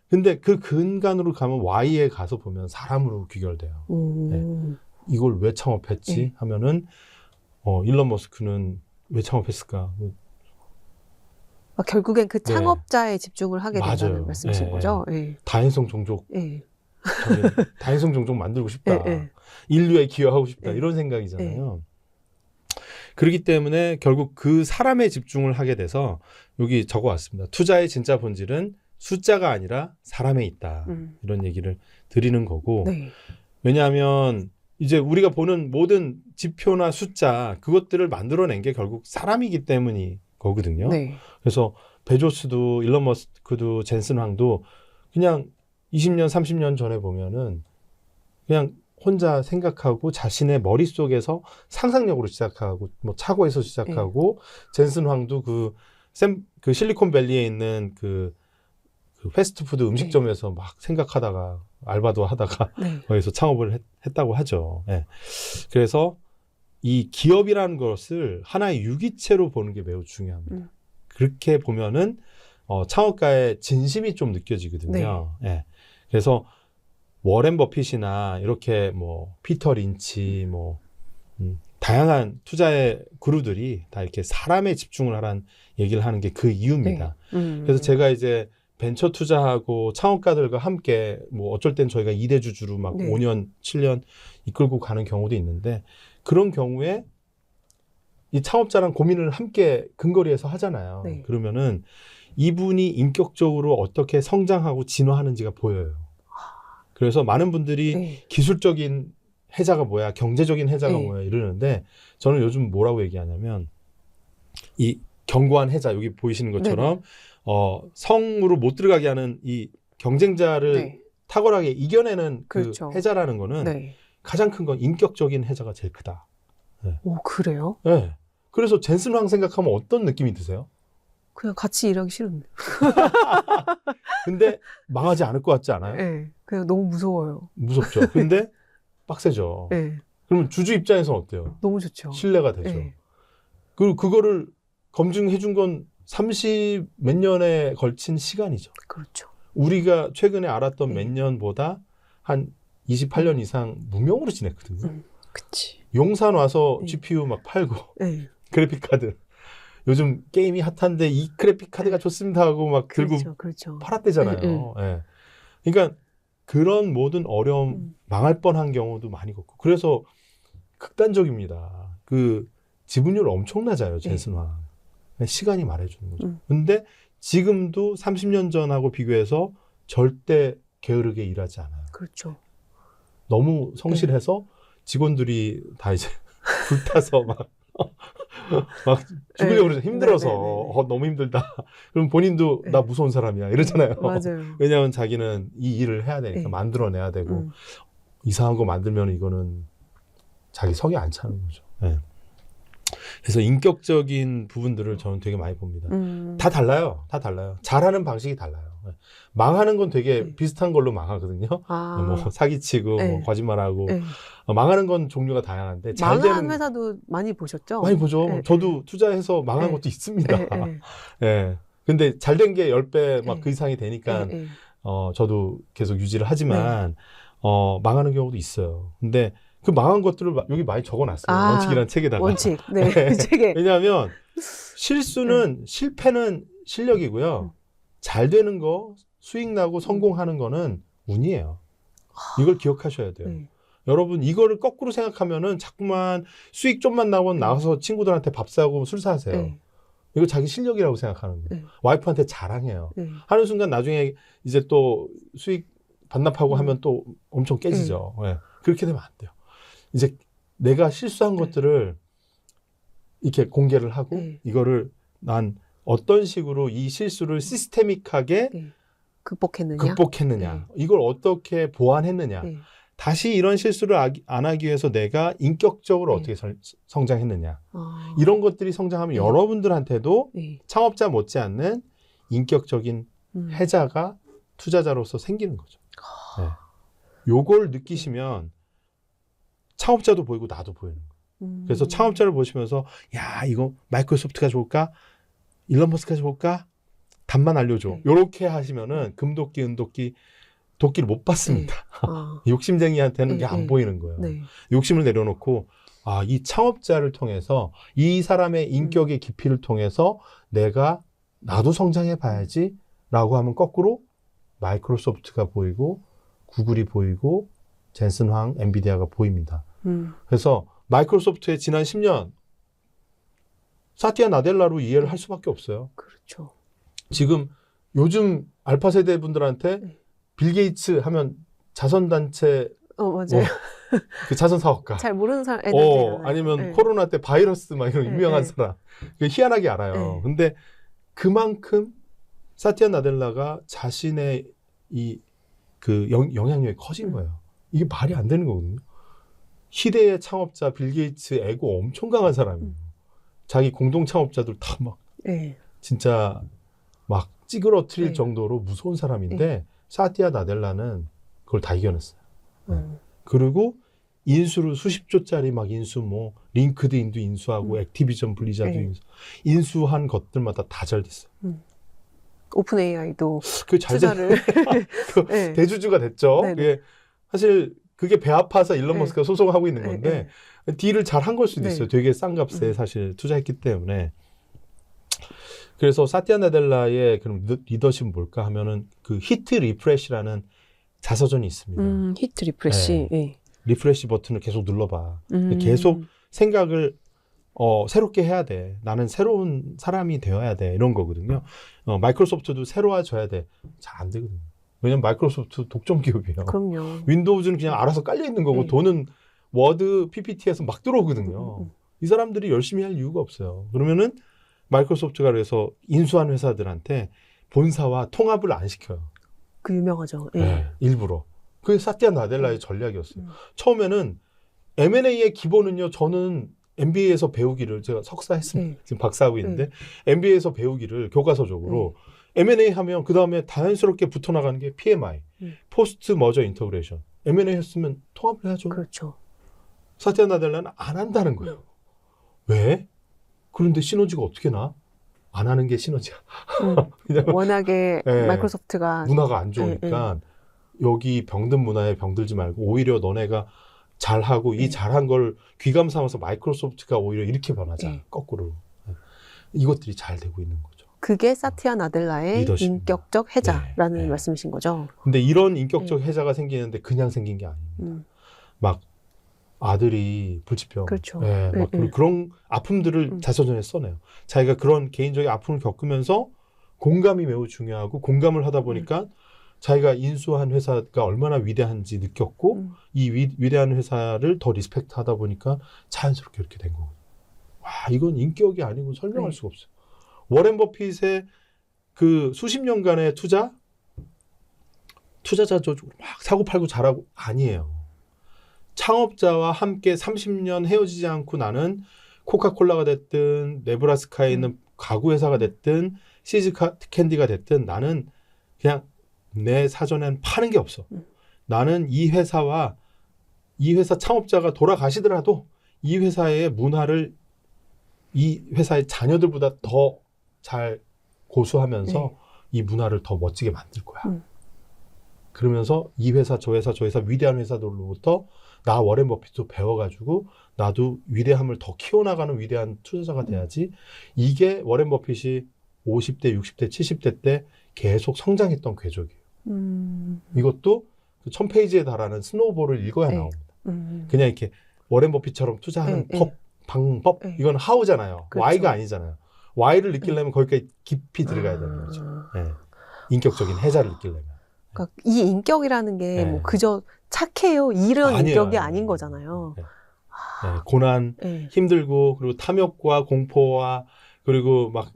근데 그 근간으로 가면 Y에 가서 보면 사람으로 귀결돼요. 네. 이걸 왜 창업했지? 네. 하면은 일론 머스크는 왜 창업했을까? 결국엔 그 창업자에 집중을 하게 된다는 맞아요. 말씀이신 거죠? 네. 다인성 종족. 네. 다인성 종족 만들고 싶다. 네. 인류에 기여하고 싶다. 네. 이런 생각이잖아요. 그렇기 때문에 결국 그 사람에 집중을 하게 돼서 여기 적어왔습니다. 투자의 진짜 본질은 숫자가 아니라 사람에 있다. 이런 얘기를 드리는 거고. 네. 왜냐하면 이제 우리가 보는 모든 지표나 숫자 그것들을 만들어낸 게 결국 사람이기 때문이 거거든요. 네. 그래서 베조스도 일론 머스크도 젠슨 황도 그냥 20년, 30년 전에 보면은 그냥 혼자 생각하고 자신의 머릿속에서 상상력으로 시작하고 뭐 차고에서 시작하고 젠슨 황도 그 실리콘밸리에 있는 그 패스트푸드 음식점에서 막 생각하다가 알바도 하다가 거기서 창업을 했다고 하죠. 네. 그래서 이 기업이라는 것을 하나의 유기체로 보는 게 매우 중요합니다. 그렇게 보면은 창업가의 진심이 좀 느껴지거든요. 네. 그래서 워렌 버핏이나 이렇게 뭐 피터 린치 뭐 다양한 투자의 그루들이 다 이렇게 사람에 집중을 하라는 얘기를 하는 게 그 이유입니다. 그래서 제가 이제 벤처 투자하고 창업가들과 함께 뭐 어쩔 땐 저희가 2대주주로 막 5년, 7년 이끌고 가는 경우도 있는데 그런 경우에 이 창업자랑 고민을 함께 근거리에서 하잖아요. 그러면은 이분이 인격적으로 어떻게 성장하고 진화하는지가 보여요. 그래서 많은 분들이 기술적인 해자가 뭐야, 경제적인 해자가 뭐야 이러는데 저는 요즘 뭐라고 얘기하냐면 이 견고한 해자, 여기 보이시는 것처럼 성으로 못 들어가게 하는 이 경쟁자를 탁월하게 이겨내는 그렇죠. 그 해자라는 거는 가장 큰 건 인격적인 해자가 제일 크다. 오, 그래요? 네. 그래서 젠슨 황 생각하면 어떤 느낌이 드세요? 그냥 같이 일하기 싫은데. 근데 망하지 않을 것 같지 않아요? 네. 그냥 너무 무서워요. 무섭죠. 근데 빡세죠. 네. 그러면 주주 입장에서는 어때요? 너무 좋죠. 신뢰가 되죠. 그리고 그거를 검증해 준 건 30 몇 년에 걸친 시간이죠. 그렇죠. 우리가 최근에 알았던 몇 년보다 한 28년 이상 무명으로 지냈거든요. 그치. 용산 와서 GPU 막 팔고 그래픽카드. 요즘 게임이 핫한데 이 그래픽카드가 좋습니다 하고 막 들고 그렇죠. 팔았대잖아요. 그러니까 그런 모든 어려움 망할 뻔한 경우도 많이 겪고 그래서 극단적입니다. 그 지분율 엄청 낮아요. 젠슨화. 시간이 말해주는 거죠. 근데 지금도 30년 전하고 비교해서 절대 게으르게 일하지 않아요. 그렇죠. 너무 성실해서 직원들이 다 이제 불타서 막 죽으려고 그러죠. 힘들어서 너무 힘들다. 그럼 본인도 나 무서운 사람이야 이러잖아요. 맞아요. 왜냐하면 자기는 이 일을 해야 되니까 만들어내야 되고 이상한 거 만들면 이거는 자기 성에 안 차는 거죠. 네. 그래서 인격적인 부분들을 저는 되게 많이 봅니다. 다 달라요. 다 달라요. 잘하는 방식이 달라요. 망하는 건 되게 비슷한 걸로 망하거든요. 뭐 사기치고 뭐 거짓말하고 망하는 건 종류가 다양한데 잘 망한 되는 회사도 많이 보셨죠? 많이 보죠. 저도 투자해서 망한 것도 있습니다. 예. 근데 잘 된 게 10배 막 그 이상이 되니까 저도 계속 유지를 하지만 망하는 경우도 있어요. 근데 그 망한 것들을 여기 많이 적어놨어요. 원칙이라는 책에다가. 원칙. 네. 책에. 왜냐하면 실패는 실력이고요. 잘 되는 거, 수익 나고 성공하는 거는 운이에요. 이걸 기억하셔야 돼요. 여러분 이거를 거꾸로 생각하면은 자꾸만 수익 좀만 나오면 나가서 친구들한테 밥 사고 술 사세요. 이거 자기 실력이라고 생각하는 거예요. 와이프한테 자랑해요. 하는 순간 나중에 이제 또 수익 반납하고 하면 또 엄청 깨지죠. 그렇게 되면 안 돼요. 이제 내가 실수한 것들을 이렇게 공개를 하고 이거를 난 어떤 식으로 이 실수를 시스테믹하게 극복했느냐. 이걸 어떻게 보완했느냐. 다시 이런 실수를 안 하기 위해서 내가 인격적으로 어떻게 성장했느냐. 이런 것들이 성장하면 여러분들한테도 창업자 못지않는 인격적인 해자가 투자자로서 생기는 거죠. 요걸 느끼시면 창업자도 보이고 나도 보이는 거예요. 그래서 창업자를 보시면서 야 이거 마이크로소프트가 좋을까? 일론 머스크가 좋을까? 답만 알려줘. 요렇게 하시면은 금도끼 은도끼 도끼를 못 받습니다. 욕심쟁이한테는 이게 안 보이는 거예요. 욕심을 내려놓고 이 창업자를 통해서 이 사람의 인격의 깊이를 통해서 나도 성장해 봐야지 라고 하면 거꾸로 마이크로소프트가 보이고 구글이 보이고 젠슨 황 엔비디아가 보입니다. 그래서 마이크로소프트의 지난 10년 사티아 나델라로 이해를 할 수밖에 없어요. 그렇죠. 지금 요즘 알파 세대 분들한테 빌 게이츠 하면 자선단체 맞아요. 그 자선 사업가 잘 모르는 사람 아니면 코로나 때 바이러스 막 이런 유명한 사람 희한하게 알아요. 근데 그만큼 사티아 나델라가 자신의 그 영향력이 커진 거예요. 이게 말이 안 되는 거거든요. 희대의 창업자 빌 게이츠 에고 엄청 강한 사람이에요. 자기 공동 창업자들 다 막 진짜 막 찌그러뜨릴 정도로 무서운 사람인데 사티아 나델라는 그걸 다 이겨냈어요. 그리고 인수를 수십조짜리 막 뭐 링크드인도 인수하고 액티비전 블리자드 인수한 것들마다 다 잘 됐어요. 오픈 AI도 잘 투자를 대주주가 됐죠. 그게 사실 그게 배 아파서 일론 머스크가 소송하고 있는 건데 딜을 잘 한 걸 수도 있어요. 되게 싼 값에 사실 투자했기 때문에. 그래서 사티아 나델라의 그럼 리더십은 뭘까 하면은 그 히트 리프레시라는 자서전이 있습니다. 히트 리프레시. 리프레시 버튼을 계속 눌러봐. 계속 생각을 새롭게 해야 돼. 나는 새로운 사람이 되어야 돼. 이런 거거든요. 마이크로소프트도 새로워져야 돼. 잘 안 되거든요. 왜냐면 마이크로소프트 독점 기업이에요. 그럼요. 윈도우즈는 그냥 알아서 깔려 있는 거고 돈은 워드, PPT에서 막 들어오거든요. 이 사람들이 열심히 할 이유가 없어요. 그러면은 마이크로소프트가 그래서 인수한 회사들한테 본사와 통합을 안 시켜요. 그 유명하죠. 일부러. 그게 사티아 나델라의 전략이었어요. 처음에는 M&A의 기본은요. 저는 MBA에서 배우기를 제가 석사했습니다. 지금 박사하고 있는데 MBA에서 배우기를 교과서적으로 M&A 하면 그 다음에 자연스럽게 붙어나가는 게 PMI, 포스트 머저 인터그레이션. M&A 했으면 통합을 해야죠. 그렇죠. 사티아 나델라는 안 한다는 거예요. 왜? 그런데 시너지가 어떻게 나? 안 하는 게 시너지야. 워낙에 마이크로소프트가 문화가 안 좋으니까 여기 병든 문화에 병들지 말고 오히려 너네가 잘하고 이 잘한 걸 귀감 삼아서 마이크로소프트가 오히려 이렇게 변하자. 거꾸로. 이것들이 잘 되고 있는 거죠. 그게 사티아 나델라의 리더십입니다. 인격적 해자라는 네. 말씀이신 거죠? 근데 이런 인격적 해자가 생기는데 그냥 생긴 게 아닙니다. 막 아들이 불치병, 그렇죠. 막 그런 아픔들을 자서전에 써내요. 자기가 그런 개인적인 아픔을 겪으면서 공감이 매우 중요하고 공감을 하다 보니까 자기가 인수한 회사가 얼마나 위대한지 느꼈고 이 위대한 회사를 더 리스펙트 하다 보니까 자연스럽게 이렇게 된 거거든요. 와, 이건 인격이 아니고 설명할 수가 없어요. 워렌 버핏의 그 수십 년간의 투자자적으로 막 사고팔고 잘하고 아니에요. 창업자와 함께 30년 헤어지지 않고 나는 코카콜라가 됐든 네브라스카에 있는 가구 회사가 됐든 시즈 캔디가 됐든 나는 그냥 내 사전엔 파는 게 없어. 나는 이 회사 창업자가 돌아가시더라도 이 회사의 문화를 이 회사의 자녀들보다 더 잘 고수하면서 이 문화를 더 멋지게 만들 거야. 그러면서 이 회사 저 회사 위대한 회사들로부터 나 워렌 버핏도 배워가지고 나도 위대함을 더 키워나가는 위대한 투자자가 돼야지. 이게 워렌 버핏이 50대, 60대, 70대 때 계속 성장했던 궤적이에요. 이것도 그 1000페이지에 달하는 스노우볼을 읽어야 나옵니다. 그냥 이렇게 워렌 버핏처럼 투자하는 방법, 이건 하우잖아요. 그렇죠. Y가 아니잖아요. Y를 느끼려면 거기까지 깊이 들어가야 되는 거죠. 인격적인 해자를 느끼려면. 그러니까 이 인격이라는 게 뭐 그저 착해요 이런 아니에요, 인격이 아니에요. 아닌 거잖아요. 고난, 힘들고 그리고 탐욕과 공포와 그리고 막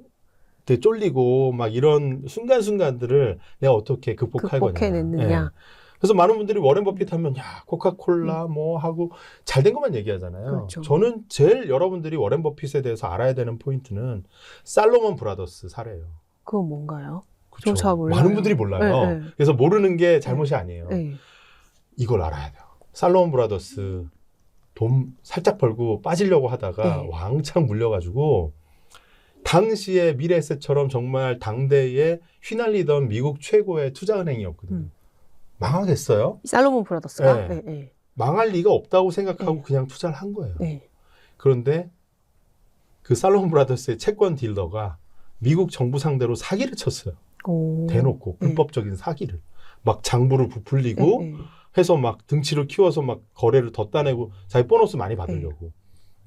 되게 쫄리고 막 이런 순간순간들을 내가 어떻게 극복할 거냐. 극복해냈느냐. 그래서 많은 분들이 워렌 버핏 하면 야 코카콜라 뭐 하고 잘된 것만 얘기하잖아요. 그렇죠. 저는 제일 여러분들이 워렌 버핏에 대해서 알아야 되는 포인트는 살로몬 브라더스 사례예요. 그건 뭔가요? 그렇죠. 저 잘 몰라요. 많은 분들이 몰라요. 그래서 모르는 게 잘못이 아니에요. 이걸 알아야 돼요. 살로몬 브라더스 돈 살짝 벌고 빠지려고 하다가 왕창 물려가지고 당시에 미래에셋처럼 정말 당대에 휘날리던 미국 최고의 투자은행이었거든요. 망하겠어요? 살로몬 브라더스가? 망할 리가 없다고 생각하고 그냥 투자를 한 거예요. 그런데 그 살로몬 브라더스의 채권 딜러가 미국 정부 상대로 사기를 쳤어요. 대놓고 불법적인 사기를. 막 장부를 부풀리고 해서 막 등치를 키워서 막 거래를 더 따내고 자기 보너스 많이 받으려고.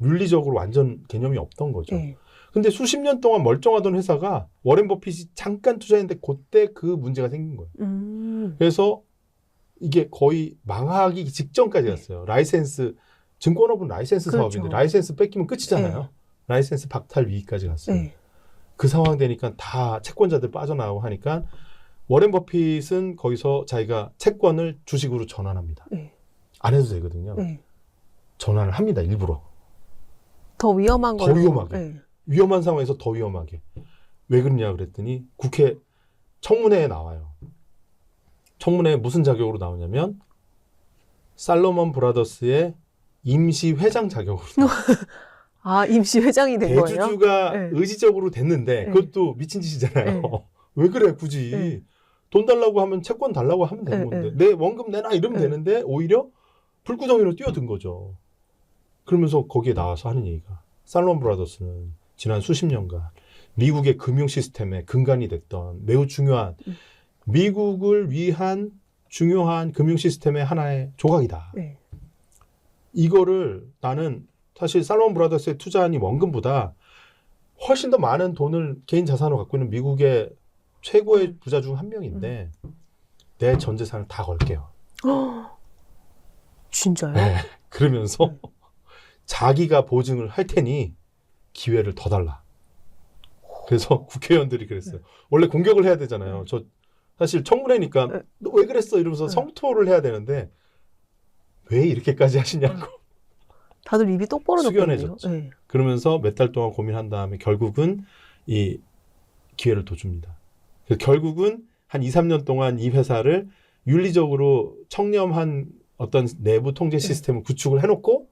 윤리적으로 완전 개념이 없던 거죠. 근데 수십 년 동안 멀쩡하던 회사가 워렌 버핏이 잠깐 투자했는데 그때 그 문제가 생긴 거예요. 그래서 이게 거의 망하기 직전까지 갔어요. 라이센스, 증권업은 라이센스 사업인데 라이센스 뺏기면 끝이잖아요. 라이센스 박탈 위기까지 갔어요. 그 상황 되니까 다 채권자들 빠져나오고 하니까 워렌 버핏은 거기서 자기가 채권을 주식으로 전환합니다. 안 해도 되거든요. 전환을 합니다. 일부러. 더 위험한 더 걸로. 위험하게. 위험한 상황에서 더 위험하게. 왜 그러냐 그랬더니 국회 청문회에 나와요. 청문회에 무슨 자격으로 나오냐면 살로몬 브라더스의 임시 회장 자격으로 나와요. 아, 임시 회장이 된 거예요? 대주주가 의지적으로 됐는데 그것도 미친 짓이잖아요. 왜 그래 굳이. 돈 달라고 하면 채권 달라고 하면 되는 건데 내 원금 내놔 이러면 되는데 오히려 불구덩이로 뛰어든 거죠. 그러면서 거기에 나와서 하는 얘기가 살로몬 브라더스는 지난 수십 년간 미국의 금융 시스템의 근간이 됐던 매우 중요한 미국을 위한 중요한 금융 시스템의 하나의 조각이다. 이거를 나는 사실 살로몬 브라더스에 투자한 이 원금보다 훨씬 더 많은 돈을 개인 자산으로 갖고 있는 미국의 최고의 부자 중 한 명인데 내 전 재산을 다 걸게요. 진짜요? 그러면서 자기가 보증을 할 테니 기회를 더 달라. 그래서 국회의원들이 그랬어요. 원래 공격을 해야 되잖아요. 저 사실 청문회니까 너 왜 그랬어? 이러면서 성토를 해야 되는데 왜 이렇게까지 하시냐고. 다들 입이 똑바로 숙연해졌죠. 그러면서 몇 달 동안 고민한 다음에 결국은 이 기회를 더 줍니다. 그래서 결국은 한 2, 3년 동안 이 회사를 윤리적으로 청렴한 어떤 내부 통제 시스템을 구축을 해놓고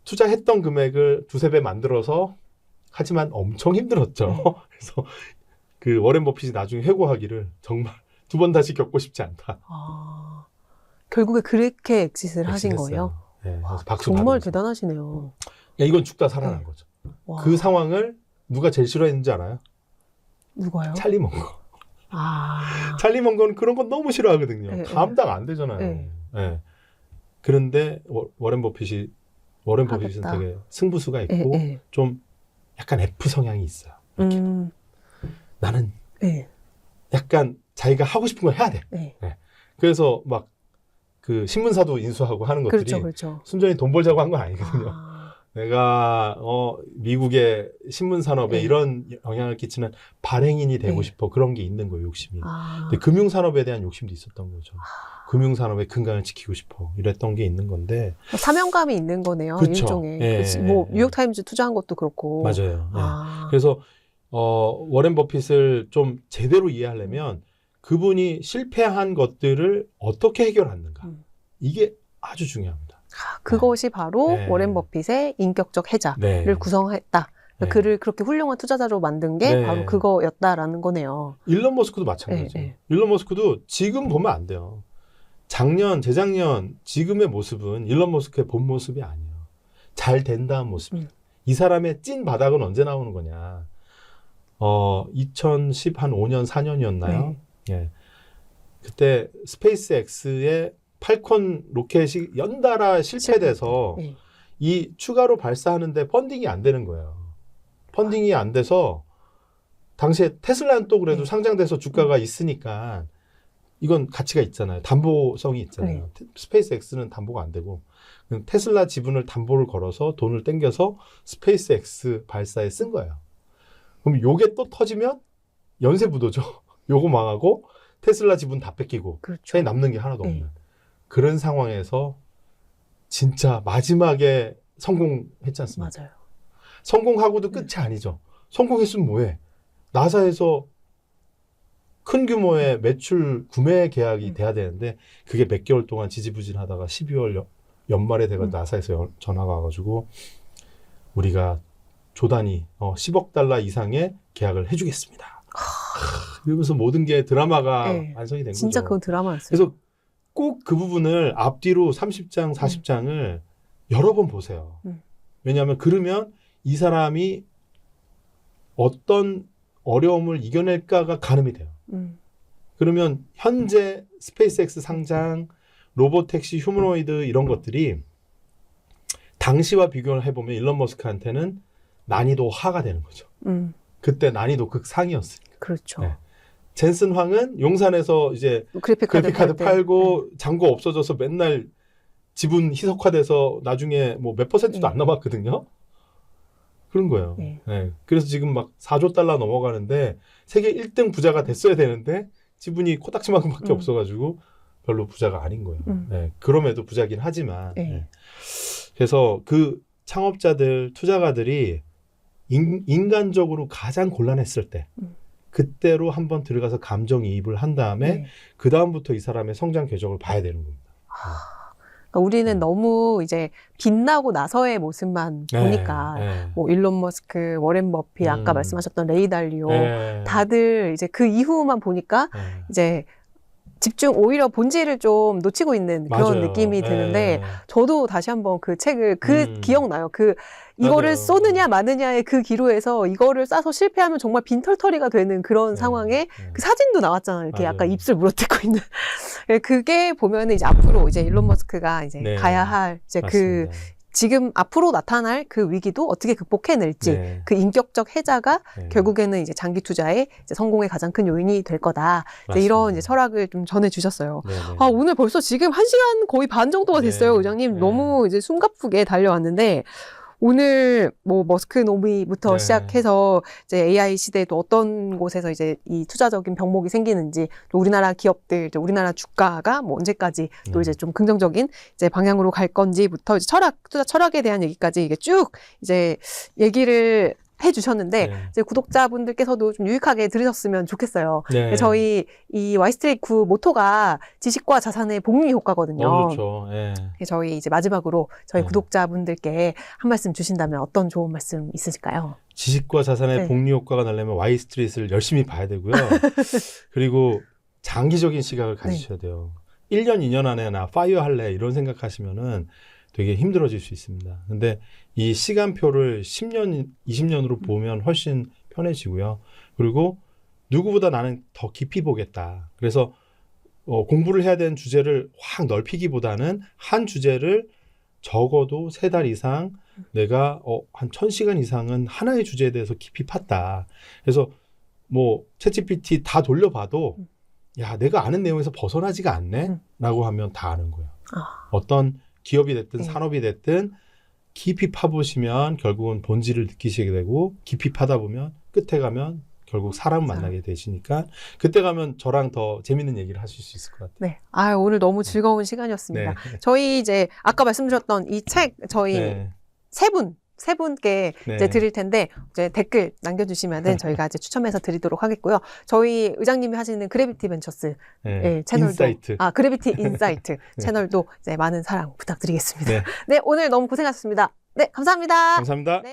투자했던 금액을 두세 배 만들어서 하지만 엄청 힘들었죠. 그래서 그 워렌 버핏이 나중에 해고하기를 정말 두 번 다시 겪고 싶지 않다. 아, 결국에 그렇게 엑짓을 하신 거예요? 네, 그래서 박수 정말 받으면서. 대단하시네요. 이건 죽다 살아난 거죠. 와. 그 상황을 누가 제일 싫어했는지 알아요? 누가요? 찰리 먼거. 아. 찰리 먼거는 그런 건 너무 싫어하거든요. 네, 감당 안 되잖아요. 네. 네. 그런데 워렌 버핏은 되게 승부수가 있고 좀 약간 F 성향이 있어요. 나는 약간 자기가 하고 싶은 걸 해야 돼. 네. 그래서 막 그 신문사도 인수하고 하는 것들이 그렇죠. 순전히 돈 벌자고 한 건 아니거든요. 내가 미국의 신문 산업에 이런 영향을 끼치는 발행인이 되고 싶어. 그런 게 있는 거예요, 욕심이. 근데 금융 산업에 대한 욕심도 있었던 거죠. 금융 산업의 근간을 지키고 싶어. 이랬던 게 있는 건데 사명감이 있는 거네요. 그쵸. 일종의. 예, 뭐 뉴욕 타임즈 투자한 것도 그렇고. 맞아요. 그래서 워렌 버핏을 좀 제대로 이해하려면 그분이 실패한 것들을 어떻게 해결하는가. 이게 아주 중요합니다. 그것이 바로 워렌 버핏의 인격적 해자를 구성했다. 그를 그렇게 훌륭한 투자자로 만든 게 바로 그거였다라는 거네요. 일론 머스크도 마찬가지죠. 일론 머스크도 지금 보면 안 돼요. 작년, 재작년, 지금의 모습은 일론 머스크의 본 모습이 아니에요. 잘 된다는 모습이에요. 이 사람의 찐 바닥은 언제 나오는 거냐. 2015년, 4년이었나요? 예. 그때 스페이스 X의 팔콘 로켓이 연달아 실패돼서 이 추가로 발사하는데 펀딩이 안 되는 거예요. 펀딩이 안 돼서 당시에 테슬라는 또 그래도 상장돼서 주가가 있으니까 이건 가치가 있잖아요. 담보성이 있잖아요. 스페이스 X는 담보가 안 되고 테슬라 지분을 담보를 걸어서 돈을 땡겨서 스페이스 X 발사에 쓴 거예요. 그럼 요게 또 터지면 연쇄부도죠. 요거 망하고 테슬라 지분 다 뺏기고 차에 남는 게 하나도 없는 그런 상황에서 진짜 마지막에 성공했지 않습니까? 맞아요. 성공하고도 끝이 아니죠. 성공했으면 뭐해? 나사에서 큰 규모의 매출 구매 계약이 돼야 되는데 그게 몇 개월 동안 지지부진하다가 12월 연말에 돼가 나사에서 전화가 와가지고 우리가 조단위 10억 달러 이상의 계약을 해주겠습니다. 이러면서 모든 게 드라마가 완성이 된 거죠. 진짜 그건 드라마였어요. 그래서 꼭 그 부분을 앞뒤로 30장, 40장을 여러 번 보세요. 왜냐하면 그러면 이 사람이 어떤 어려움을 이겨낼까가 가늠이 돼요. 그러면 현재 스페이스X 상장, 로보택시, 휴머노이드 이런 것들이 당시와 비교를 해보면 일론 머스크한테는 난이도 하가 되는 거죠. 그때 난이도 극상이었으니까. 그렇죠. 젠슨 황은 용산에서 이제 그래픽카드 팔고 잔고 없어져서 맨날 지분 희석화돼서 나중에 뭐 몇 %도 안 남았거든요. 그런 거예요. 그래서 지금 막 4조 달러 넘어가는데 세계 1등 부자가 됐어야 되는데 지분이 코딱지만큼밖에 없어가지고 별로 부자가 아닌 거예요. 그럼에도 부자긴 하지만. 그래서 그 창업자들, 투자가들이 인간적으로 가장 곤란했을 때 그때로 한번 들어가서 감정이입을 한 다음에 그 다음부터 이 사람의 성장 궤적을 봐야 되는 겁니다. 그러니까 우리는 너무 이제 빛나고 나서의 모습만 보니까 뭐 일론 머스크, 워렌 버핏, 아까 말씀하셨던 레이 달리오 다들 이제 그 이후만 보니까 이제 오히려 본질을 좀 놓치고 있는 그런 맞아요. 느낌이 드는데 저도 다시 한번 그 책을 기억나요. 이거를 맞아요. 쏘느냐 마느냐의 그 기로에서 이거를 쏴서 실패하면 정말 빈털터리가 되는 그런 상황에 그 사진도 나왔잖아요. 이렇게 맞아요. 약간 입술 물어뜯고 있는. 그게 보면은 이제 앞으로 이제 일론 머스크가 이제 가야 할 이제 맞습니다. 지금 앞으로 나타날 그 위기도 어떻게 극복해낼지 그 인격적 해자가 결국에는 이제 장기 투자의 이제 성공의 가장 큰 요인이 될 거다. 이제 이런 이제 철학을 좀 전해주셨어요. 오늘 벌써 지금 1시간 거의 반 정도가 됐어요, 의장님. 너무 이제 숨가쁘게 달려왔는데 오늘 뭐 머스크 노미부터 시작해서 이제 AI 시대에 또 어떤 곳에서 이제 이 투자적인 병목이 생기는지 또 우리나라 기업들, 또 우리나라 주가가 뭐 언제까지 또 이제 좀 긍정적인 이제 방향으로 갈 건지부터 이제 투자 철학에 대한 얘기까지 이게 쭉 이제 얘기를 해주셨는데 이제 구독자분들께서도 좀 유익하게 들으셨으면 좋겠어요. 저희 이 와이스트리트 9 모토가 지식과 자산의 복리 효과거든요. 너무 좋죠. 저희 이제 마지막으로 저희 구독자분들께 한 말씀 주신다면 어떤 좋은 말씀 있으실까요? 지식과 자산의 복리 효과가 나려면 와이스트리트를 열심히 봐야 되고요. 그리고 장기적인 시각을 가지셔야 돼요. 1년, 2년 안에 나 파이어 할래 이런 생각하시면은 되게 힘들어질 수 있습니다. 근데 이 시간표를 10년, 20년으로 보면 훨씬 편해지고요. 그리고 누구보다 나는 더 깊이 보겠다. 그래서 공부를 해야 되는 주제를 확 넓히기보다는 한 주제를 적어도 3달 이상 내가 한 1000시간 이상은 하나의 주제에 대해서 깊이 팠다. 그래서 뭐 챗GPT 다 돌려봐도 야, 내가 아는 내용에서 벗어나지가 않네? 라고 하면 다 아는 거예요. 어떤 기업이 됐든 산업이 됐든 깊이 파보시면 결국은 본질을 느끼시게 되고 깊이 파다 보면 끝에 가면 결국 사람 만나게 되시니까 그때 가면 저랑 더 재밌는 얘기를 하실 수 있을 것 같아요. 네. 아, 오늘 너무 즐거운 시간이었습니다. 네. 저희 이제 아까 말씀드렸던 이 책 저희 네. 세 분께 네. 이제 드릴 텐데 이제 댓글 남겨주시면은 저희가 이제 추첨해서 드리도록 하겠고요. 저희 의장님이 하시는 그래비티 벤처스 네. 채널도 인사이트. 그래비티 인사이트 채널도 이제 많은 사랑 부탁드리겠습니다. 네. 네, 오늘 너무 고생하셨습니다. 네, 감사합니다. 감사합니다. 네.